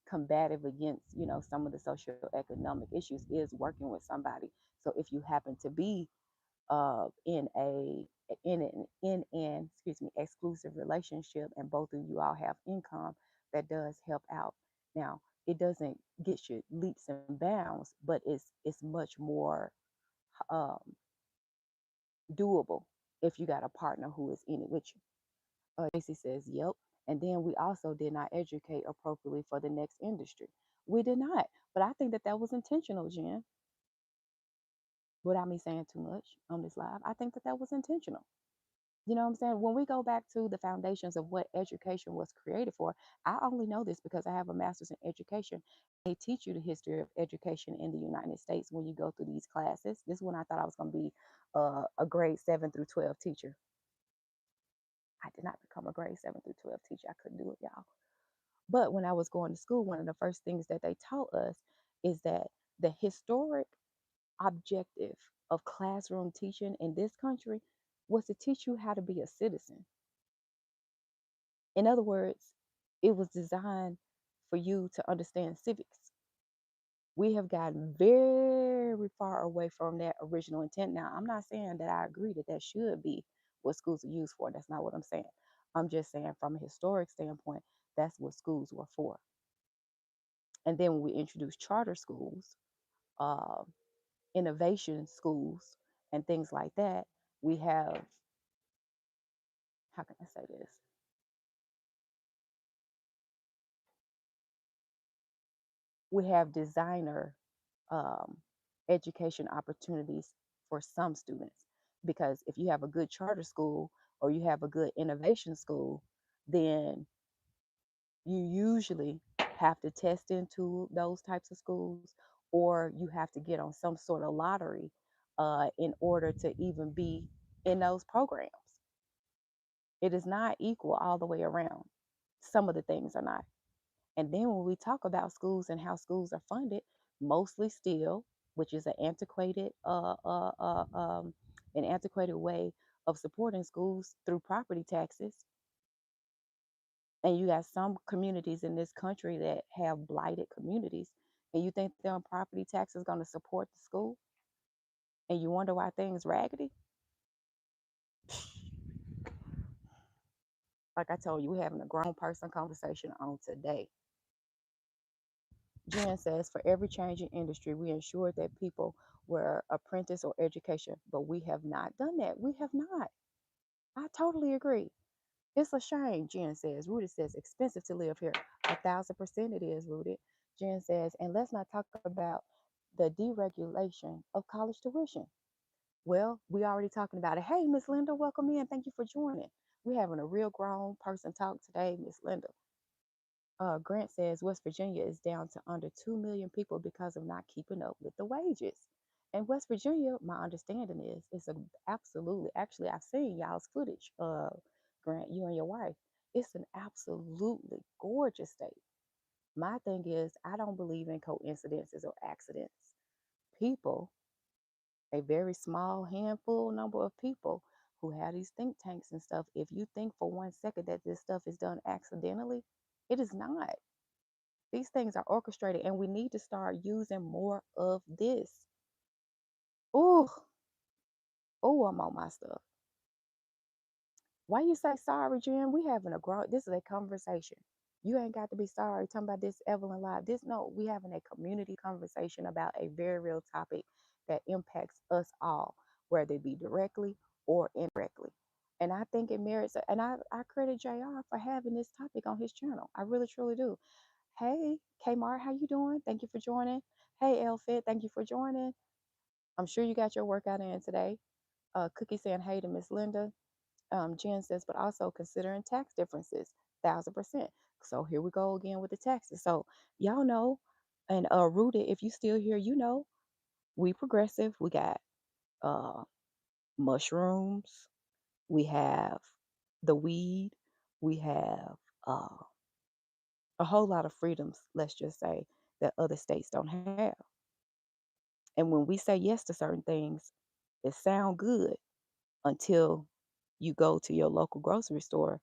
[SPEAKER 1] combative against some of the socioeconomic issues is working with somebody. So if you happen to be in an exclusive relationship and both of you all have income, that does help out. Now it doesn't get you leaps and bounds, but it's much more um, doable if you got a partner who is in it with you. JC says, yep. And then we also did not educate appropriately for the next industry. We did not. But I think that that was intentional, Jen, without me saying too much on this live. I think that that was intentional. You know what I'm saying? When we go back to the foundations of what education was created for, I only know this because I have a master's in education. They teach you the history of education in the United States when you go through these classes. This is when I thought I was going to be a grade 7 through 12 teacher. I did not become a grade 7 through 12 teacher. I couldn't do it, y'all. But when I was going to school, one of the first things that they taught us is that the historic objective of classroom teaching in this country was to teach you how to be a citizen. In other words, it was designed for you to understand civics. We have gotten very far away from that original intent. Now, I'm not saying that I agree that that should be what schools are used for. That's not what I'm saying. I'm just saying from a historic standpoint, that's what schools were for. And then when we introduced charter schools, uh, innovation schools, and things like that, we have, how can I say this? We have designer um, education opportunities for some students. Because if you have a good charter school or you have a good innovation school, then you usually have to test into those types of schools, or you have to get on some sort of lottery in order to even be in those programs. It is not equal all the way around. Some of the things are not. And then when we talk about schools and how schools are funded, mostly still, which is an antiquated way of supporting schools through property taxes. And you got some communities in this country that have blighted communities, and you think their property tax is going to support the school, and you wonder why things raggedy. Like I told you, we're having a grown person conversation on today. Jen says, for every change in industry, we ensured that people were apprentice or education, but we have not done that. We have not. I totally agree. It's a shame, Jen says. Rooted says, expensive to live here. 1,000% it is, Rooted. Jen says, and let's not talk about the deregulation of college tuition. Well, we already talking about it. Hey, Miss Linda, welcome in. Thank you for joining. We're having a real grown person talk today, Miss Linda. Grant says West Virginia is down to under 2 million people because of not keeping up with the wages. And West Virginia, my understanding is, it's a absolutely, actually, I've seen y'all's footage, Grant, you and your wife. It's an absolutely gorgeous state. My thing is, I don't believe in coincidences or accidents. People, a very small handful number of people who have these think tanks and stuff, if you think for 1 second that this stuff is done accidentally, it is not. These things are orchestrated, and we need to start using more of this. Oh, oh, I'm on my stuff. Why you say sorry, Jen? We having a grown. This is a conversation. You ain't got to be sorry. Talking about this Evelyn live. This no, we having a community conversation about a very real topic that impacts us all, whether it be directly or indirectly. And I think it merits, and I credit JR for having this topic on his channel. I really, truly do. Hey, Kmart, how you doing? Thank you for joining. Hey, Elfit, thank you for joining. I'm sure you got your workout in today. Cookie saying hey to Miss Linda. Jen says, but also considering tax differences, 1000%. So here we go again with the taxes. So y'all know, and Rooted, if you still here, you know, we progressive. We got uh mushrooms. We have the weed. We have uh, a whole lot of freedoms, let's just say, that other states don't have. And when we say yes to certain things, it sound good until you go to your local grocery store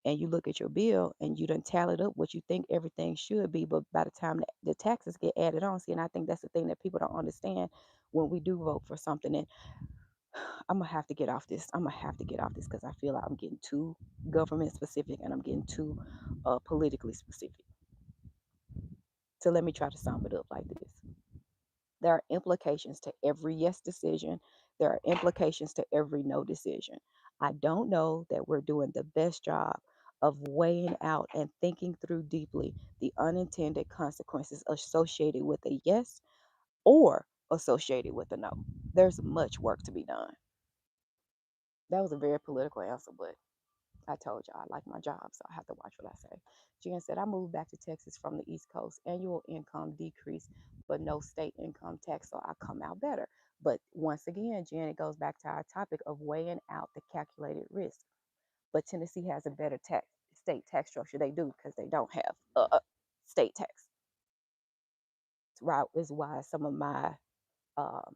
[SPEAKER 1] and you look at your bill and you done tallied up what you think everything should be, but by the time the taxes get added on, see, and I think that's the thing that people don't understand when we do vote for something. And I'm gonna have to get off this. I'm gonna have to get off this because I feel like I'm getting too government specific and I'm getting too politically specific. So let me try to sum it up like this. There are implications to every yes decision. There are implications to every no decision. I don't know that we're doing the best job of weighing out and thinking through deeply the unintended consequences associated with a yes or associated with a no. There's much work to be done. That was a very political answer, but I told y'all I like my job, so I have to watch what I say. Jen said, I moved back to Texas from the East Coast. Annual income decreased, but no state income tax, so I come out better. But once again, Jen, it goes back to our topic of weighing out the calculated risk. But Tennessee has a better state tax structure. They do because they don't have state tax. Right is why some of my um,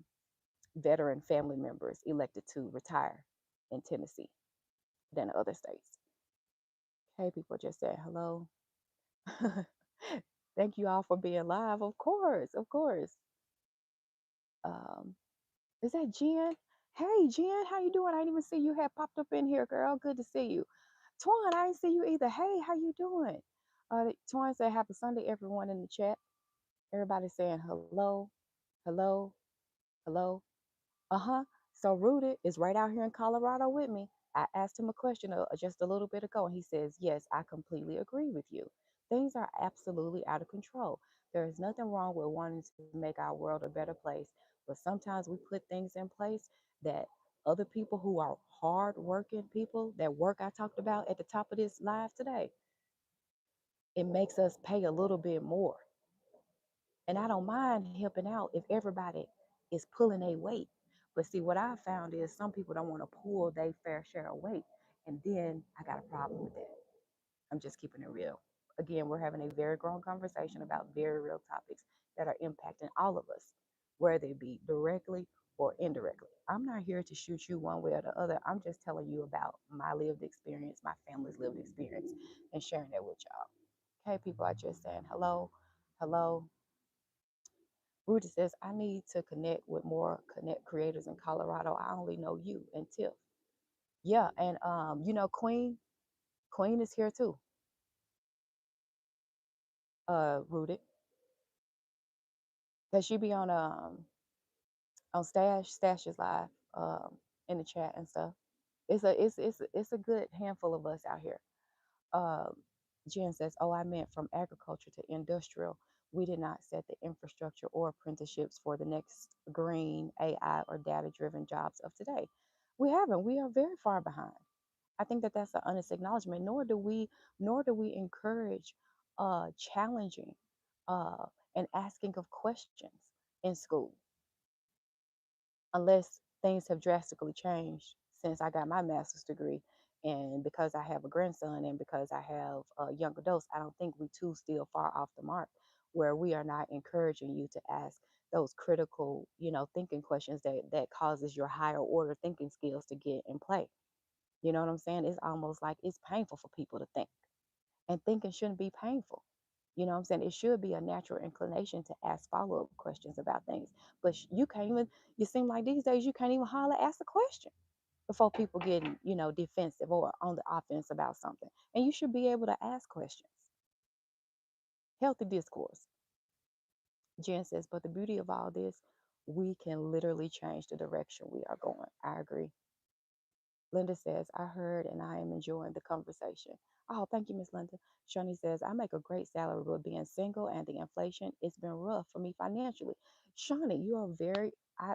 [SPEAKER 1] veteran family members elected to retire in Tennessee than other states. Hey, people just said hello. Thank you all for being live. Of course, of course. Um, is that Jen? Hey, Jen, how you doing? I didn't even see you had popped up in here, girl. Good to see you. Twan, I didn't see you either. Hey, how you doing? Twan said, "Happy Sunday, everyone in the chat." Everybody saying hello, hello, hello. Uh-huh. So Rooted is right out here in Colorado with me. I asked him a question just a little bit ago, and he says, yes, I completely agree with you. Things are absolutely out of control. There is nothing wrong with wanting to make our world a better place, but sometimes we put things in place that other people who are hard working people, that work I talked about at the top of this live today, it makes us pay a little bit more. And I don't mind helping out if everybody is pulling their weight. But see, what I found is some people don't want to pull their fair share of weight. And then I got a problem with that. I'm just keeping it real. Again, we're having a very grown conversation about very real topics that are impacting all of us, whether it be directly or indirectly. I'm not here to shoot you one way or the other. I'm just telling you about my lived experience, my family's lived experience, and sharing that with y'all. Okay, people are just saying hello, hello, Rudy says, I need to connect with more connect creators in Colorado. I only know you and Tiff. Yeah, and Queen. Queen is here too. Rooted. Cause she be on Stash is live in the chat and stuff. It's a good handful of us out here. Um, Jen says, "Oh, I meant from agriculture to industrial. We did not set the infrastructure or apprenticeships for the next green AI or data-driven jobs of today. We haven't. We are very far behind. I think that that's an honest acknowledgement. Nor do we encourage challenging uh, and asking of questions in school unless things have drastically changed since I got my master's degree. And because I have a grandson and because I have young adults, I don't think we too still far off the mark where we are not encouraging you to ask those critical, thinking questions that causes your higher order thinking skills to get in play. You know what I'm saying? It's almost like it's painful for people to think, and thinking shouldn't be painful. You know what I'm saying? It should be a natural inclination to ask follow up questions about things. But you can't even, you seem like these days you can't even holler, ask a question before people getting, defensive or on the offense about something. And you should be able to ask questions. Healthy discourse. Jen says, but the beauty of all this, we can literally change the direction we are going. I agree. Linda says, I heard and I am enjoying the conversation. Oh, thank you, Miss Linda. Shani says, I make a great salary, but being single and the inflation, it's been rough for me financially. Shani, you are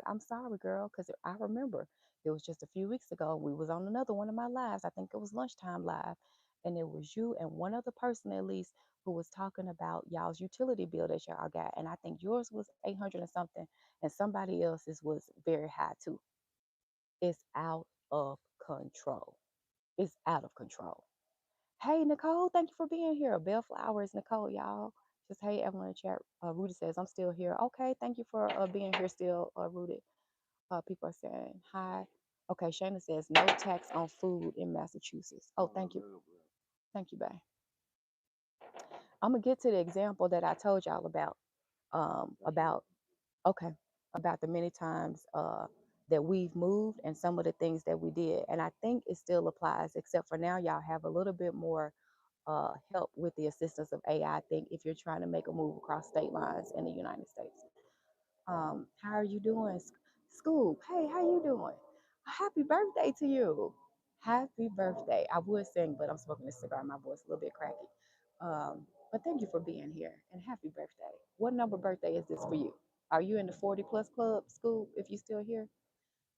[SPEAKER 1] I'm sorry, girl, because I remember it was just a few weeks ago. We was on another one of my lives. I think it was lunchtime live. And it was you and one other person at least who was talking about y'all's utility bill that y'all got. And I think yours was 800 and something, and somebody else's was very high too. It's out of control. It's out of control. Hey, Nicole, thank you for being here. Bellflower is Nicole, y'all. Just hey, Evelyn in chat. Rudy says, I'm still here. Okay, thank you for being here still, Rudy. People are saying hi. Okay, Shayna says, no tax on food in Massachusetts. Oh,
[SPEAKER 2] Oh,
[SPEAKER 1] thank you.
[SPEAKER 2] that's real, bro.
[SPEAKER 1] Thank you, babe. I'm going to get to the example that I told y'all
[SPEAKER 2] That's
[SPEAKER 1] about
[SPEAKER 2] right.
[SPEAKER 1] okay, about the many times that we've moved and some of the things that we did. And I think it still applies, except for now, y'all have a little bit more help with the assistance of AI, I think, if you're trying to make a move across state lines in the United States. How are you doing? Scoop, hey, how you doing? Happy birthday to you. Happy birthday. I would sing, but I'm smoking this cigar. My voice a little bit cracky. But thank you for being here and happy birthday. What number birthday is this for you? Are you in the 40 plus club, Scoop, if you still here?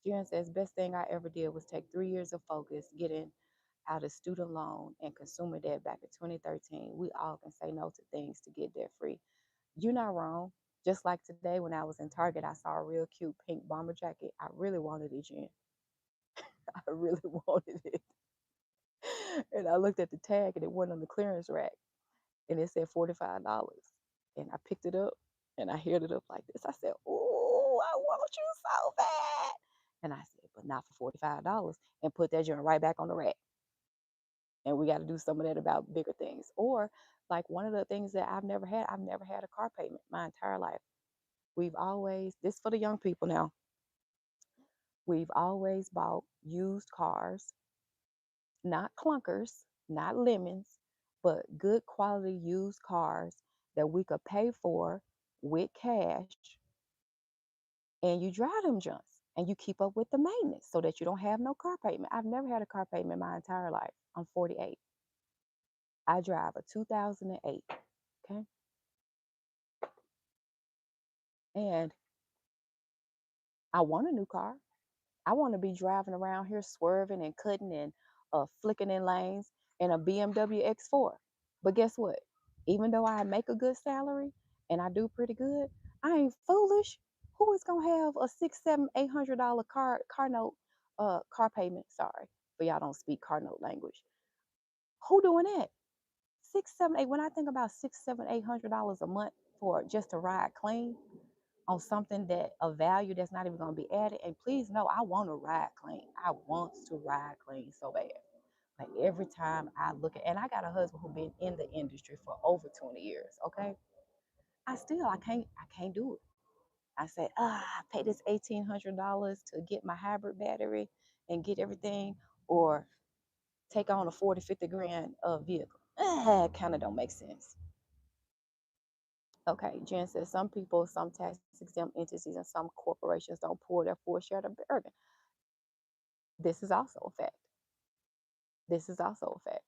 [SPEAKER 1] Jen says, best thing I ever did was take 3 years of focus, getting out of student loan and consumer debt back in 2013. We all can say no to things to get debt free. You're not wrong. Just like today when I was in Target, I saw a real cute pink bomber jacket. I really wanted it, Jen. I really wanted it. And I looked at the tag and it went on the clearance rack and it said $45. And I picked it up and I held it up like this. I said, "Oh, I want you so bad." And I said, "But not for $45." And put that joint right back on the rack. And we got to do some of that about bigger things. Or like one of the things that I've never had a car payment my entire life. We've always, this for the young people now, we've always bought used cars, not clunkers, not lemons, but good quality used cars that we could pay for with cash, and you drive them junks and you keep up with the maintenance so that you don't have no car payment. I've never had a car payment my entire life. I'm 48. I drive a 2008. Okay. And I want a new car. I want to be driving around here swerving and cutting and flicking in lanes in a BMW X4. But guess what? Even though I make a good salary and I do pretty good, I ain't foolish. Who is gonna have a six, seven, $800 car note car payment? Sorry, but y'all don't speak car note language. Who doing that? Six, seven, eight. When I think about six, seven, $800 a month for just to ride clean, on something that a value that's not even going to be added. And please know, I want to ride clean. I want to ride clean so bad. Like every time I look at, and I got a husband who been in the industry for over 20 years. Okay, I can't do it. I said, I pay this $1,800 to get my hybrid battery and get everything, or take on a 40, 50 grand vehicle. Kind of don't make sense. Okay, Jen says some people, some tax exempt entities, and some corporations don't pull their full share of the burden. This is also a fact. This is also a fact.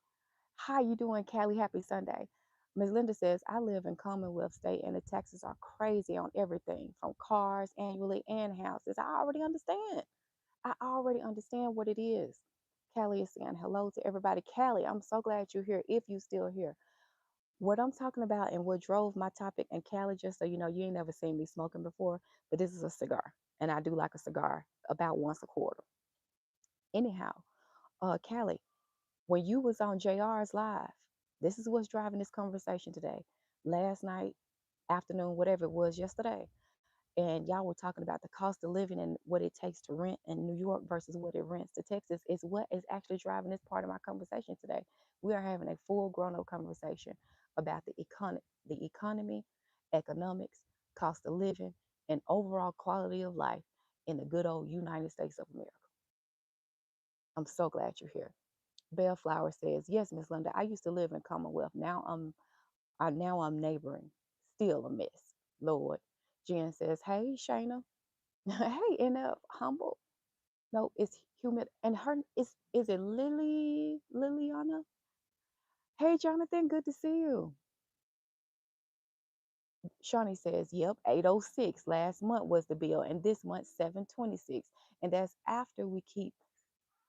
[SPEAKER 1] How you doing, Callie? Happy Sunday. Ms. Linda says, I live in Commonwealth State and the taxes are crazy on everything from cars annually and houses. I already understand what it is. Callie is saying hello to everybody. Callie, I'm so glad you're here if you still here. What I'm talking about and what drove my topic, and Callie, just so you know, you ain't never seen me smoking before, but this is a cigar. And I do like a cigar about once a quarter. Anyhow, Callie, when you was on JR's live, this is what's driving this conversation today. Last night, afternoon, whatever it was yesterday, and y'all were talking about the cost of living and what it takes to rent in New York versus what it rents to Texas is what is actually driving this part of my conversation today. We are having a full grown up conversation about the economy, economics, cost of living, and overall quality of life in the good old United States of America. I'm so glad you're here. Bellflower says, "Yes, Miss Linda. I used to live in Commonwealth. Now I'm neighboring. Still a mess. Lord." Jen says, "Hey, Shayna." Hey, enough humble. No, it's humid. And her is it Liliana? Hey Jonathan, good to see you. Shawnee says, yep, 806 last month was the bill, and this month 726. And that's after we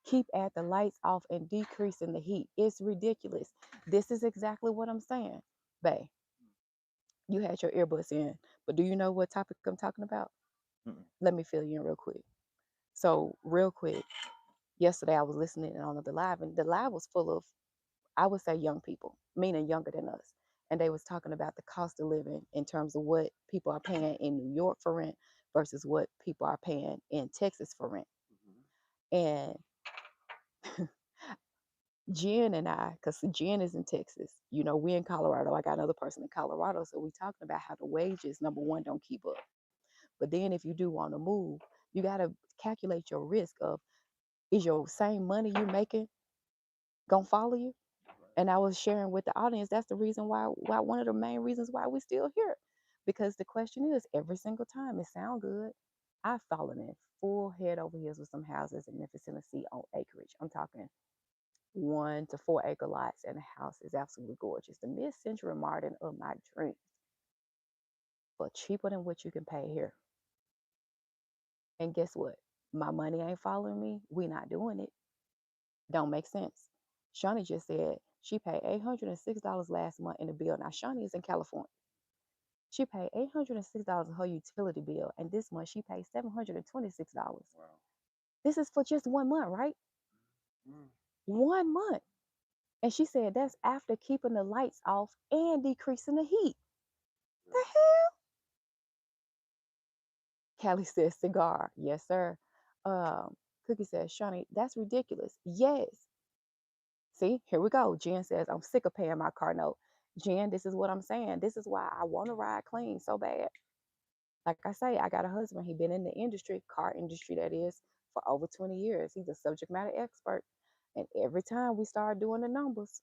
[SPEAKER 1] keep at the lights off and decreasing the heat. It's ridiculous. This is exactly what I'm saying. Bae, you had your earbuds in, but do you know what topic I'm talking about?
[SPEAKER 2] Mm-mm.
[SPEAKER 1] Let me fill you in real quick. So, real quick, yesterday I was listening on the live, and the live was full of, I would say, young people, meaning younger than us. And they was talking about the cost of living in terms of what people are paying in New York for rent versus what people are paying in Texas for rent. And Jen and I, because Jen is in Texas, we in Colorado. I got another person in Colorado. So we talking about how the wages, number one, don't keep up. But then if you do want to move, you got to calculate your risk of, is your same money you making gonna follow you? And I was sharing with the audience, that's the reason why one of the main reasons why we're still here. Because the question is, every single time it sound good, I've fallen in full head over heels with some houses in Memphis, Tennessee on acreage. I'm talking 1 to 4 acre lots, and the house is absolutely gorgeous. The mid-century modern of my dreams, but cheaper than what you can pay here. And guess what? My money ain't following me. We not doing it. Don't make sense. Shawnee just said she paid $806 last month in the bill. Now Shawnee is in California. She paid $806 on her utility bill, and this month she paid $726.
[SPEAKER 2] Wow.
[SPEAKER 1] This is for just 1 month, right? 1 month. And she said that's after keeping the lights off and decreasing the heat. The hell? Callie says cigar. Yes, sir. Cookie says, Shawnee, that's ridiculous. Yes. See, here we go. Jen says, I'm sick of paying my car note. Jen, this is what I'm saying. This is why I want to ride clean so bad. Like I say, I got a husband. He been in the industry, car industry that is, for over 20 years. He's a subject matter expert. And every time we start doing the numbers,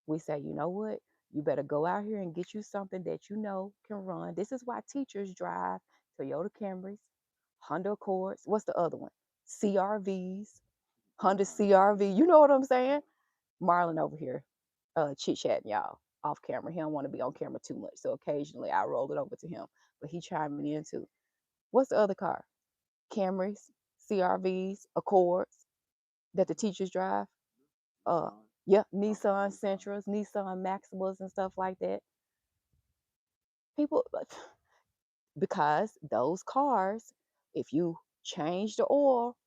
[SPEAKER 1] we say, you know what? You better go out here and get you something that you know can run. This is why teachers drive Toyota Camrys, Honda Accords. What's the other one? CRVs, Honda CRV. You know what I'm saying? Marlon over here, chit chatting y'all off camera. He don't want to be on camera too much, so occasionally I roll it over to him. But he chiming in too. What's the other car? Camrys, CRVs, Accords that the teachers drive. Uh, yeah, Nissan Sentras, Nissan Maximas, and stuff like that. People, because those cars, if you change the oil,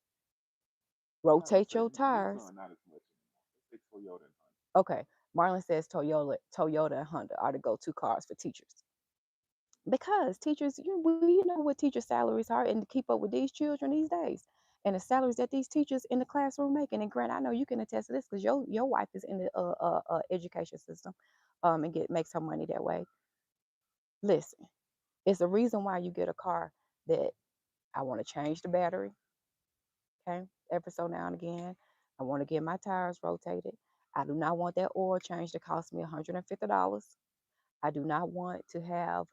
[SPEAKER 1] rotate your tires.
[SPEAKER 2] Not as much anymore. It's Toyota and Honda.
[SPEAKER 1] Okay, Marlon says Toyota and Honda are the go-to cars for teachers. Because teachers, we know what teacher salaries are, and to keep up with these children these days, and the salaries that these teachers in the classroom making. And Grant, I know you can attest to this because your wife is in the education system, and makes her money that way. Listen, it's the reason why you get a car that I want to change the battery, okay, every so now and again. I want to get my tires rotated. I do not want that oil change to cost me $150. I do not want to have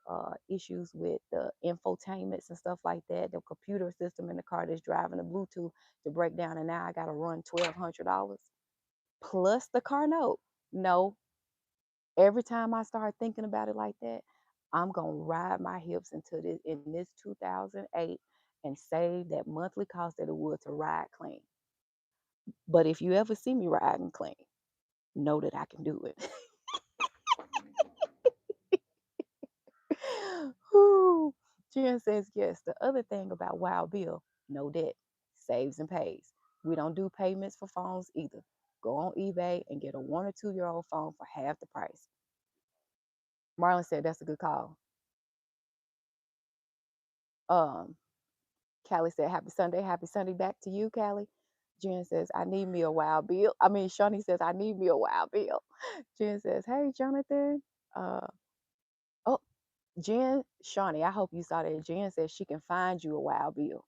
[SPEAKER 1] issues with the infotainments and stuff like that, the computer system in the car that's driving the Bluetooth to break down, and now I got to run $1,200 plus the car note. No, every time I start thinking about it like that, I'm gonna ride my hips into this 2008 and save that monthly cost that it would to ride clean. But if you ever see me riding clean, know that I can do it. Whew. Jen says, yes, the other thing about Wild Bill, no debt, saves and pays. We don't do payments for phones either. Go on eBay and get a 1 or 2 year old phone for half the price. Marlon said, that's a good call. Um, Callie said, happy Sunday. Happy Sunday back to you, Callie. Jen says, I need me a Wild Bill. I mean, Shawnee says, I need me a Wild Bill. Jen says, hey, Jonathan. Uh, oh, Jen, Shawnee, I hope you saw that. Jen says she can find you a Wild Bill.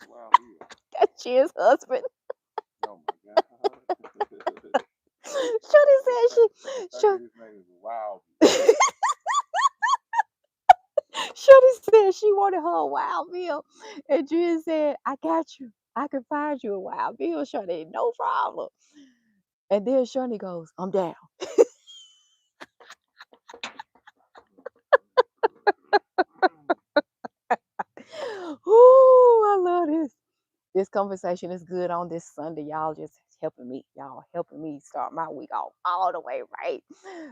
[SPEAKER 2] Wow, yeah.
[SPEAKER 1] That's Jen's husband.
[SPEAKER 2] Oh my God.
[SPEAKER 1] Shorty said
[SPEAKER 2] His name is Wow.
[SPEAKER 1] Shorty said she wanted her a Wild Bill, and Jen said, "I got you. I can find you a Wild Bill, Shorty, no problem. And then Shorty goes, I'm down. Ooh, I love this. This conversation is good on this Sunday. Y'all just helping me. Y'all helping me start my week off all the way right.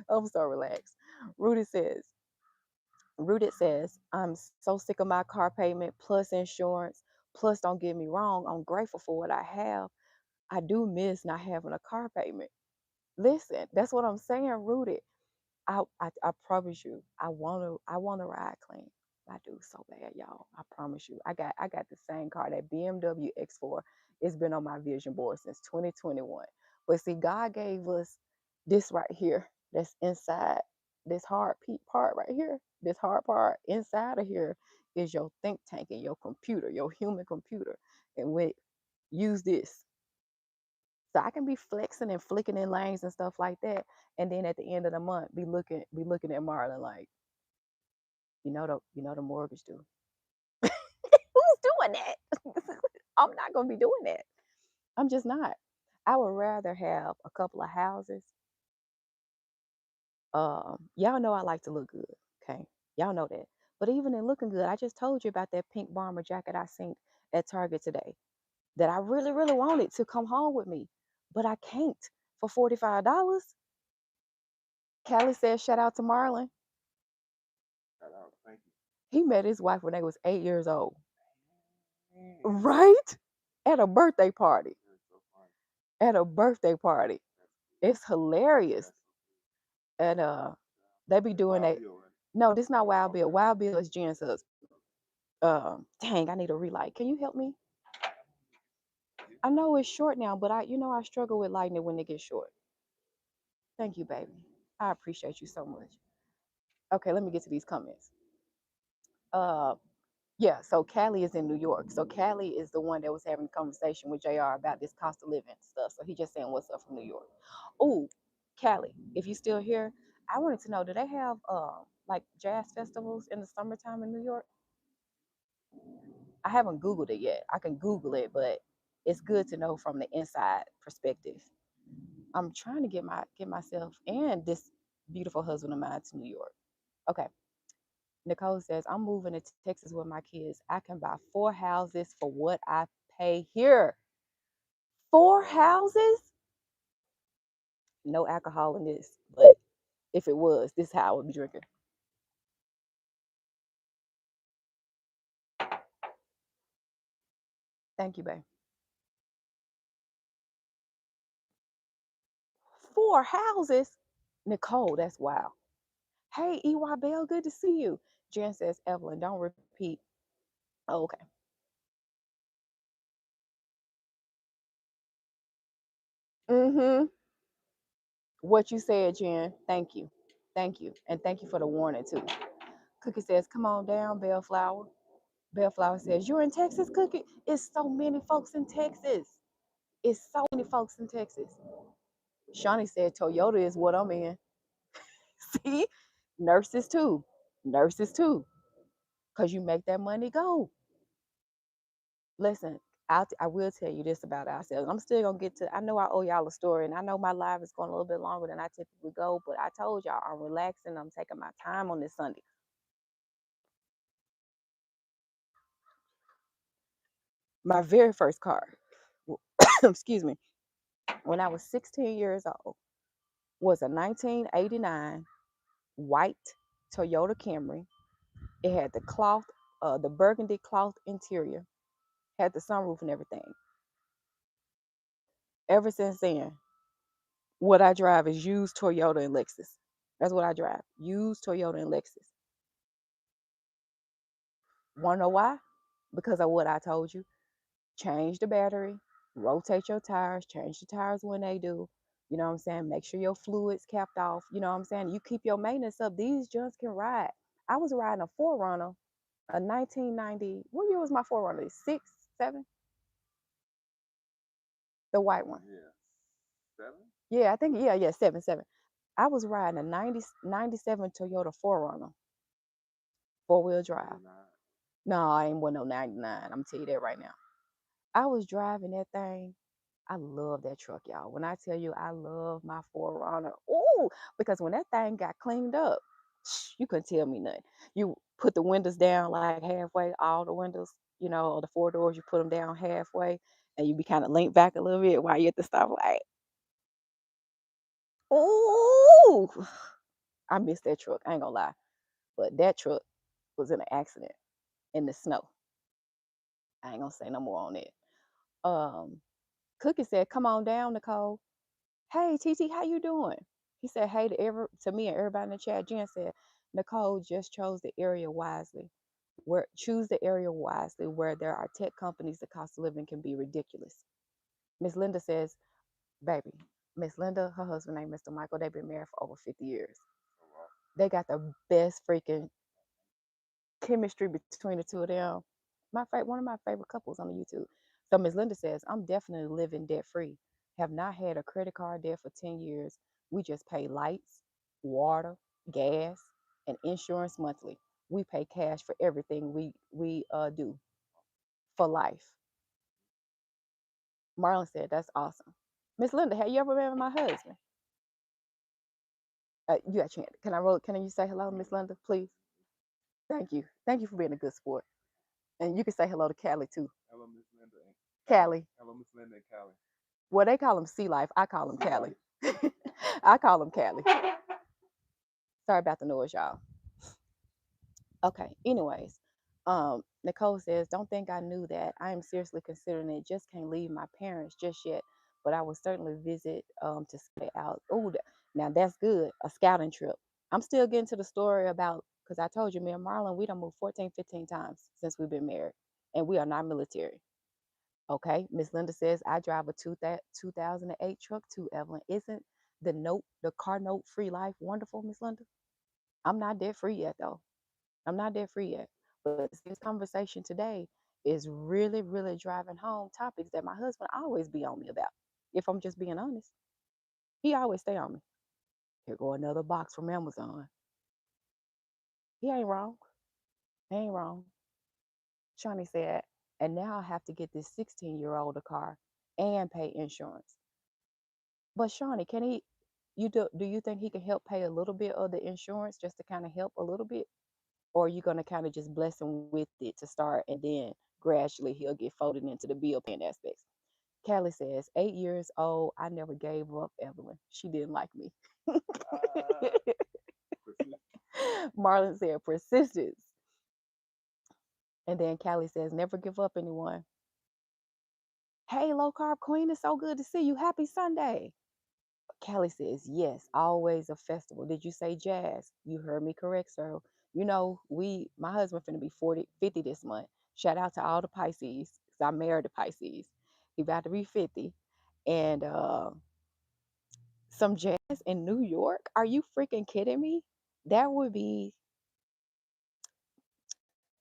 [SPEAKER 1] I'm so relaxed. Rudy says, I'm so sick of my car payment plus insurance. Plus, don't get me wrong, I'm grateful for what I have. I do miss not having a car payment. Listen, that's what I'm saying, Rudy. I promise you, I wanna ride clean. I do so bad, y'all. I promise you. I got the same car, that BMW X4. It's been on my vision board since 2021. But see, God gave us this right here. That's inside this part right here. This hard part inside of here is your think tank and your computer, your human computer. And we use this, so I can be flexing and flicking in lanes and stuff like that. And then at the end of the month, be looking at Marlon like, the mortgage due. Who's doing that? I'm not gonna be doing that. I'm just not. I would rather have a couple of houses. Y'all know I like to look good. Okay, y'all know that. But even in looking good, I just told you about that pink bomber jacket I seen at Target today that I really, really wanted to come home with me, but I can't for $45. Callie says, shout out to Marlon.
[SPEAKER 2] Shout out. Thank you.
[SPEAKER 1] He met his wife when they was 8 years old.
[SPEAKER 2] Man,
[SPEAKER 1] Right? At a birthday party.
[SPEAKER 2] you're so funny.
[SPEAKER 1] At a birthday party.
[SPEAKER 2] That's
[SPEAKER 1] It's hilarious.
[SPEAKER 2] that's
[SPEAKER 1] And they be
[SPEAKER 2] that's
[SPEAKER 1] doing
[SPEAKER 2] Wild
[SPEAKER 1] that.
[SPEAKER 2] Bill, right?
[SPEAKER 1] No, this not Wild Bill.
[SPEAKER 2] Okay.
[SPEAKER 1] Wild Bill is Jen's husband. Dang, I need a relight. Can you help me? I know it's short now, but I struggle with lighting it when it gets short. Thank you, baby. I appreciate you so much. Okay, let me get to these comments. Uh, Yeah, so Callie is in New York. So Callie is the one that was having a conversation with JR about this cost of living stuff. So he just saying what's up from New York. Oh, Callie, if you still here, I wanted to know, do they have like jazz festivals in the summertime in New York? I haven't Googled it yet. I can Google it, but it's good to know from the inside perspective. I'm trying to get myself and this beautiful husband of mine to New York. Okay. Nicole says, I'm moving to Texas with my kids. I can buy 4 houses for what I pay here. 4 houses? No alcohol in this, but if it was, this is how I would be drinking. Thank you, babe. 4 houses? Nicole, that's wild. Hey, EY Bell, good to see you. Jen says, Evelyn, don't repeat. Oh, okay. Mm-hmm. What you said, Jen. Thank you. Thank you. And thank you for the warning, too. Cookie says, come on down, Bellflower. Bellflower says, you're in Texas, Cookie? It's so many folks in Texas. It's so many folks in Texas. Shawnee said, Toyota is what I'm in. See? Nurses too. Nurses too. Because you make that money go. Listen, I will tell you this about ourselves. I'm still going to get to, I know I owe y'all a story, and I know my live is going a little bit longer than I typically go, but I told y'all I'm relaxing. I'm taking my time on this Sunday. My very first car, excuse me, when I was 16 years old, was a 1989 white Toyota Camry. It had the cloth, the burgundy cloth interior, had the sunroof and everything. Ever since then, what I drive is used Toyota and Lexus. That's what I drive. Used Toyota and Lexus. Wanna know why? Because of what I told you. Change the battery, rotate your tires, change the tires when they do. You know what I'm saying? Make sure your fluids capped off. You know what I'm saying? You keep your maintenance up. These junks can ride. I was riding a Forerunner, a 1990. What year was my Forerunner? Six, seven? The white one.
[SPEAKER 2] Yeah. 7?
[SPEAKER 1] Yeah, I think, yeah, 7, 7. I was riding a 97 Toyota Forerunner, four-wheel drive.
[SPEAKER 2] 99.
[SPEAKER 1] No, I ain't want no 99. I'm gonna tell you that right now. I was driving that thing. I love that truck, y'all. When I tell you I love my Forerunner, ooh, because when that thing got cleaned up, you couldn't tell me nothing. You put the windows down like halfway, all the windows, or the four doors, you put them down halfway, and you be kind of leaned back a little bit while you at the stoplight. Ooh, I miss that truck. I ain't gonna lie, but that truck was in an accident in the snow. I ain't gonna say no more on it. Um, Cookie said, "Come on down, Nicole. Hey, TT, how you doing?" He said, "Hey to me and everybody in the chat." Jen said, "Nicole just chose the area wisely. Where choose the area wisely where there are tech companies. The cost of living can be ridiculous." Miss Linda says, "Baby, Miss Linda, her husband named Mr. Michael. They've been married for over 50 years. They got the best freaking chemistry between the two of them. One of my favorite couples on the YouTube." So Miss Linda says, "I'm definitely living debt free. Have not had a credit card debt for 10 years. We just pay lights, water, gas, and insurance monthly. We pay cash for everything we do for life." Marlon said, "That's awesome." Miss Linda, have you ever met my husband? You got a chance. Can I roll? Can you say hello, Miss Linda, please? Thank you. Thank you for being a good sport. And you can say hello to Callie too.
[SPEAKER 2] Hello, Miss Linda.
[SPEAKER 1] Callie.
[SPEAKER 2] Hello, Miss Linda and Callie.
[SPEAKER 1] Well, they call him Sea Life. I call him Callie. I call him Callie. Sorry about the noise, y'all. Okay. Anyways, Nicole says, "Don't think I knew that. I am seriously considering it. Just can't leave my parents just yet, but I will certainly visit to stay out." Oh, now that's good. A scouting trip. I'm still getting to the story about because I told you, me and Marlon, we done moved 14, 15 times since we've been married, and we are not military. Okay, Miss Linda says, "I drive a 2008 truck too, Evelyn. Isn't the car note free life wonderful, Miss Linda?" I'm not debt free yet, though. I'm not debt free yet. But this conversation today is really, really driving home topics that my husband always be on me about. If I'm just being honest, he always stay on me. Here go another box from Amazon. He ain't wrong. He ain't wrong. Shawnee said, "And now I have to get this 16-year-old a car and pay insurance." But Shawnee, can he? Do you think he can help pay a little bit of the insurance just to kind of help a little bit, or are you gonna kind of just bless him with it to start, and then gradually he'll get folded into the bill paying aspects? Callie says, "8 years old. I never gave up, Evelyn. She didn't like me." Marlon said, "Persistence." And then Callie says, "Never give up anyone." Hey, low carb queen, it's so good to see you. Happy Sunday. Callie says, "Yes, always a festival." Did you say jazz? You heard me correct, sir. My husband finna be 40, 50 this month. Shout out to all the Pisces, because I married a Pisces. He about to be 50. And some jazz in New York? Are you freaking kidding me? That would be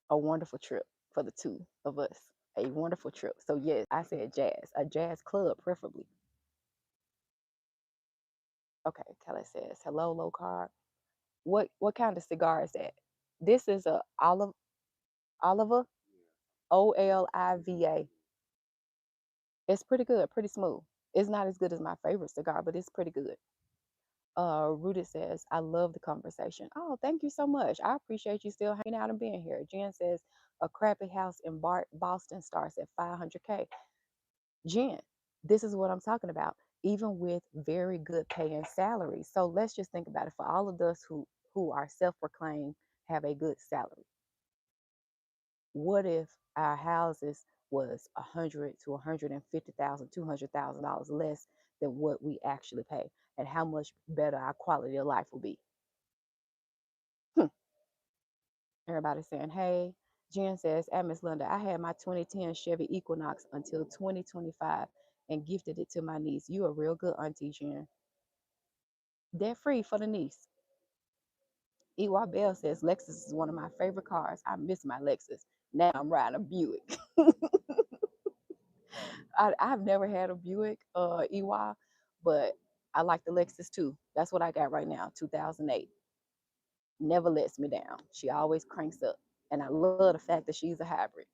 [SPEAKER 1] a wonderful trip for the two of us. A wonderful trip. So yes, I said jazz, a jazz club preferably. Okay, Kelly says, "Hello, low carb. What kind of cigar is that?" This is a Oliva, Oliva. It's pretty good, pretty smooth. It's not as good as my favorite cigar, but it's pretty good. Rooted says, "I love the conversation." Oh, thank you so much. I appreciate you still hanging out and being here. Jen says, "A crappy house in Boston starts at 500K." Jen, this is what I'm talking about. Even with very good paying salaries. So let's just think about it. For all of us who are self-proclaimed have a good salary, what if our houses was 100 to 150,000, $200,000 less than what we actually pay, and how much better our quality of life will be? Hmm. Everybody saying, "Hey." Jen says, "At Miss Linda, I had my 2010 Chevy Equinox until 2025 and gifted it to my niece. You a real good auntie, Jen. Debt free for the niece." Ewa Bell says, "Lexus is one of my favorite cars. I miss my Lexus. Now I'm riding a Buick." I've never had a Buick EY, but I like the Lexus too. That's what I got right now, 2008. Never lets me down. She always cranks up. And I love the fact that she's a hybrid.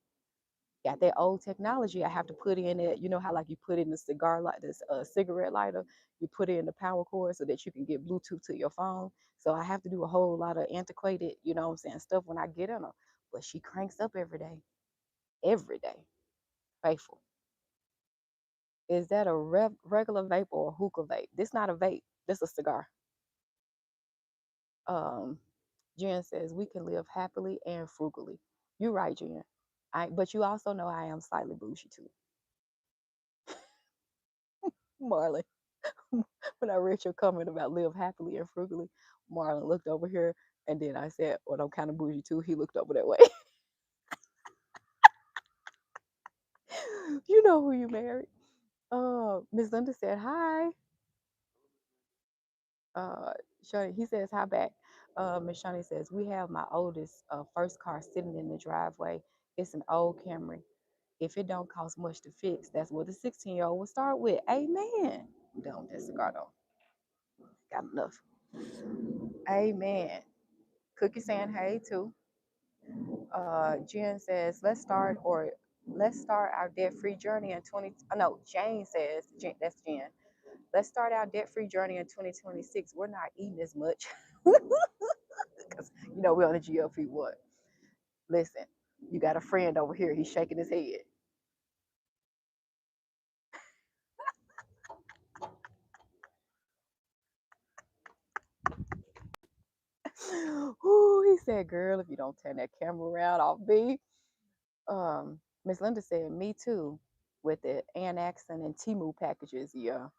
[SPEAKER 1] Got that old technology. I have to put in it. You know how like you put in the cigar like this cigarette lighter, you put in the power cord so that you can get Bluetooth to your phone. So I have to do a whole lot of antiquated, you know what I'm saying, stuff when I get in her. But she cranks up every day, faithful. Is that a regular vape or a hookah vape? This not a vape. This a cigar. Um, Jen says we can live happily and frugally. You're right, Jen. But you also know I am slightly bougie too, Marlon. When I read your comment about live happily and frugally, Marlon looked over here, and then I said, "Well, I'm kind of bougie too." He looked over that way. You know who you married. Miss Linda said hi. Uh, Shani, he says hi back. Miss Shani says we have my oldest first car sitting in the driveway. It's an old Camry. If it don't cost much to fix, that's what the 16-year-old will start with. Amen. I'm done with that cigar though. Got enough. Amen. Cookie saying hey too. Jen says let's start our debt-free journey in 20. Oh, no, Jane says that's Jen. Let's start our debt-free journey in 2026. We're not eating as much because we're on the GLP one. Listen, you got a friend over here. He's shaking his head. Ooh, he said, "Girl, if you don't turn that camera around, I'll be." Miss Linda said, "Me too," with the Annex and Timu packages. Yeah,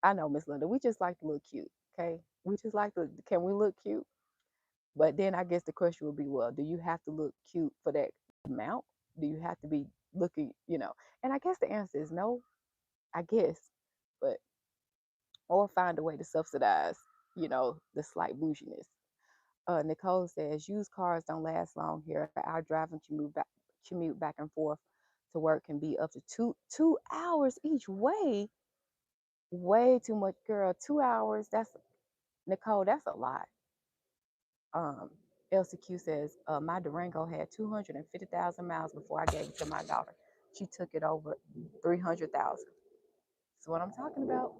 [SPEAKER 1] I know, Miss Linda. We just like to look cute, okay? We just like to. Can we look cute? But then I guess the question would be, well, do you have to look cute for that amount? Do you have to be looking, And I guess the answer is no. I guess, but or find a way to subsidize, the slight bouginess. Nicole says used cars don't last long here. Our driving commute back and forth to work can be up to two hours each way. Way too much, girl. 2 hours. That's Nicole. That's a lot. Um, LCQ says my Durango had 250,000 miles before I gave it to my daughter. She took it over 300,000. That's what I'm talking about.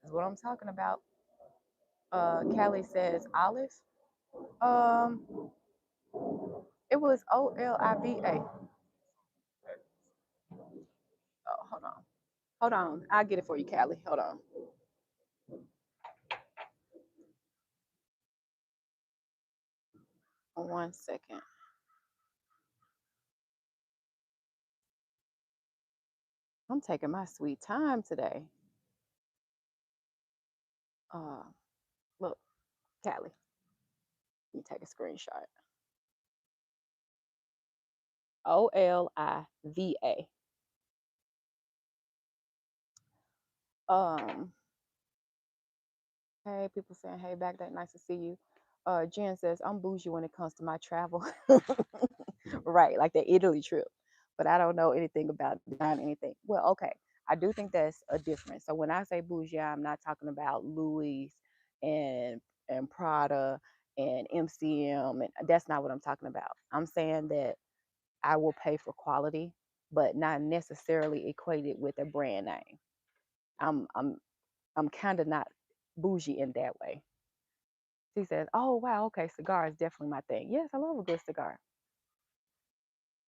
[SPEAKER 1] That's what I'm talking about. Callie says Olive. Um, it was Oliva. Oh, hold on. Hold on. I'll get it for you, Callie. Hold on. 1 second. I'm taking my sweet time today. Uh, Look, Callie, let me take a screenshot. Oliva. Um, Hey, people saying, hey, back that nice to see you. Jen says, I'm bougie when it comes to my travel. Right, like the Italy trip. But I don't know anything about design anything. Well, okay. I do think that's a difference. So when I say bougie, I'm not talking about Louis and Prada and MCM, and that's not what I'm talking about. I'm saying that I will pay for quality, but not necessarily equated with a brand name. I'm I'm I'm kind of not bougie in that way. She says, "Oh wow, okay, cigar is definitely my thing. Yes, I love a good cigar."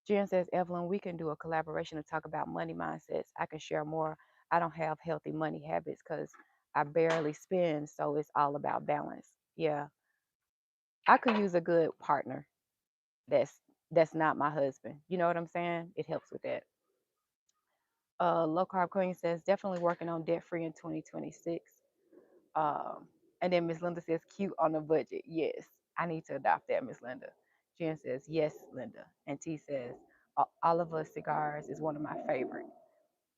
[SPEAKER 1] Jen says, "Evelyn, we can do a collaboration to talk about money mindsets. I can share more. I don't have healthy money habits because I barely spend, so it's all about balance." Yeah, I could use a good partner that's that's not my husband. You know what I'm saying? It helps with that. Low Carb Queen says, "Definitely working on debt free in 2026." And then Miss Linda says, cute on a budget. Yes, I need to adopt that, Miss Linda. Jen says, yes, Linda. And T says, Oliver cigars is one of my favorite.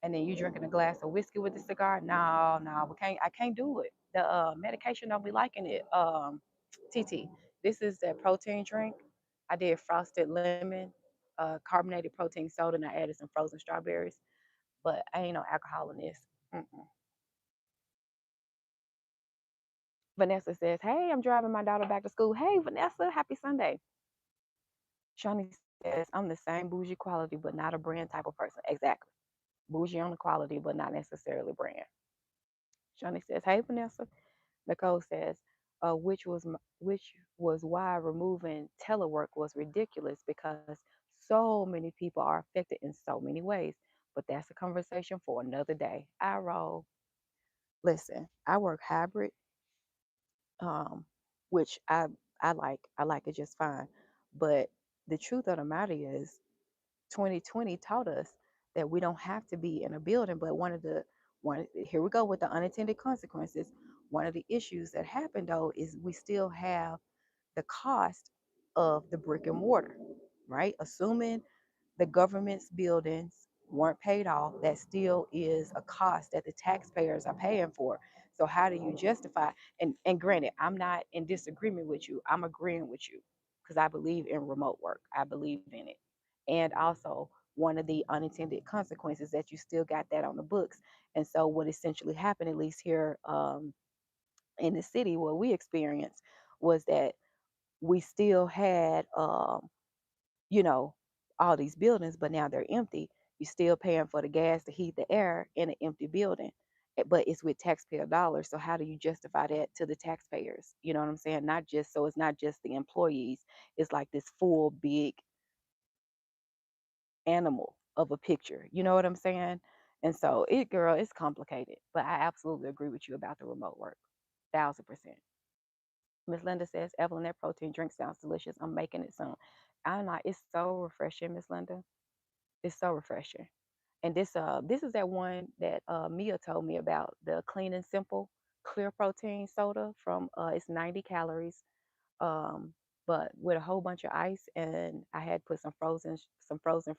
[SPEAKER 1] And then you drinking a glass of whiskey with the cigar? No, no, we can't. I can't do it. The medication don't be liking it. TT, this is that protein drink. I did frosted lemon, carbonated protein soda, and I added some frozen strawberries. But I ain't no alcohol in this. Mm-mm. Vanessa says, "Hey, I'm driving my daughter back to school. Hey, Vanessa, happy Sunday." Shawnee says, I'm the same bougie quality, but not a brand type of person. Exactly. Bougie on the quality, but not necessarily brand. Shawnee says, hey, Vanessa. Nicole says, which was why removing telework was ridiculous because so many people are affected in so many ways. But that's a conversation for another day. I roll. Listen, I work hybrid, um, which I like it just fine. But the truth of the matter is, 2020 taught us that we don't have to be in a building. But one here we go with the unintended consequences. One of the issues that happened though is we still have the cost of the brick and mortar, right? Assuming the government's buildings weren't paid off, that still is a cost that the taxpayers are paying for. So how do you justify? And granted, I'm not in disagreement with you. I'm agreeing with you because I believe in remote work. I believe in it. And also one of the unintended consequences that you still got that on the books. And so what essentially happened, at least here in the city, what we experienced was that we still had you know, all these buildings, but now they're empty. You're still paying for the gas to heat the air in an empty building, but it's with taxpayer dollars. So how do you justify that to the taxpayers? You know what I'm saying? Not just so it's not just the employees. It's like this full big animal of a picture. You know what I'm saying? And so it, girl, it's complicated. But I absolutely agree with you about the remote work, 1000%. Miss Linda says, Evelyn, that protein drink sounds delicious. I'm making it soon. I'm like, it's so refreshing, Miss Linda. It's so refreshing. And this is that one that Mia told me about, the clean and simple clear protein soda from it's 90 calories, um, but with a whole bunch of ice, and I had put some frozen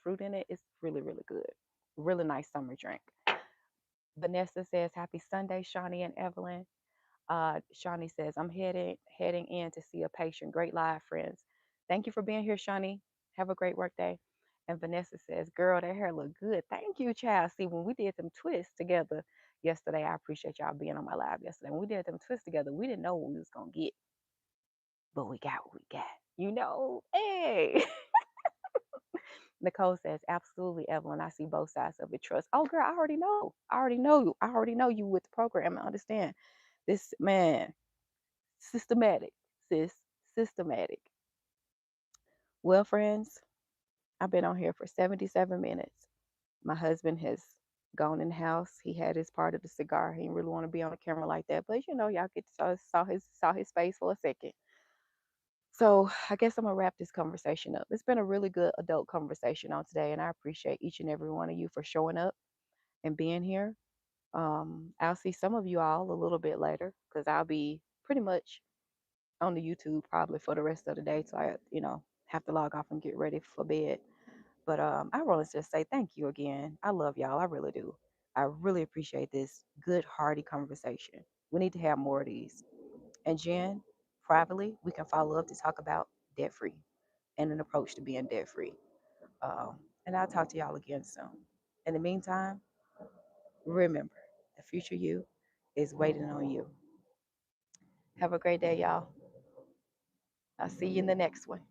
[SPEAKER 1] fruit in it. It's really really good, really nice summer drink. Vanessa says, Happy Sunday, Shawnee and Evelyn. Shawnee says, I'm heading in to see a patient. Great live, friends. Thank you for being here, Shawnee. Have a great work day. And Vanessa says, girl, that hair look good. Thank you, child. See, when we did them twists together yesterday, I appreciate y'all being on my live yesterday. When we did them twists together, we didn't know what we was gonna get, but we got what we got. You know, hey. Nicole says, absolutely, Evelyn. I see both sides of it. Trust. Oh, girl, I already know. I already know you. I already know you with the program. I understand. This man, systematic, sis, systematic. Well, friends, I've been on here for 77 minutes. My husband has gone in the house. He had his part of the cigar. He didn't really want to be on the camera like that, but you know, y'all get to saw his face for a second. So I guess I'm gonna wrap this conversation up. It's been a really good adult conversation on today, and I appreciate each and every one of you for showing up and being here. I'll see some of you all a little bit later because I'll be pretty much on the YouTube probably for the rest of the day. So I, have to log off and get ready for bed. But I want to just say thank you again. I love y'all. I really do. I really appreciate this good, hearty conversation. We need to have more of these. And Jen, privately, we can follow up to talk about debt free and an approach to being debt free. And I'll talk to y'all again soon. In the meantime, remember, the future you is waiting on you. Have a great day, y'all. I'll see you in the next one.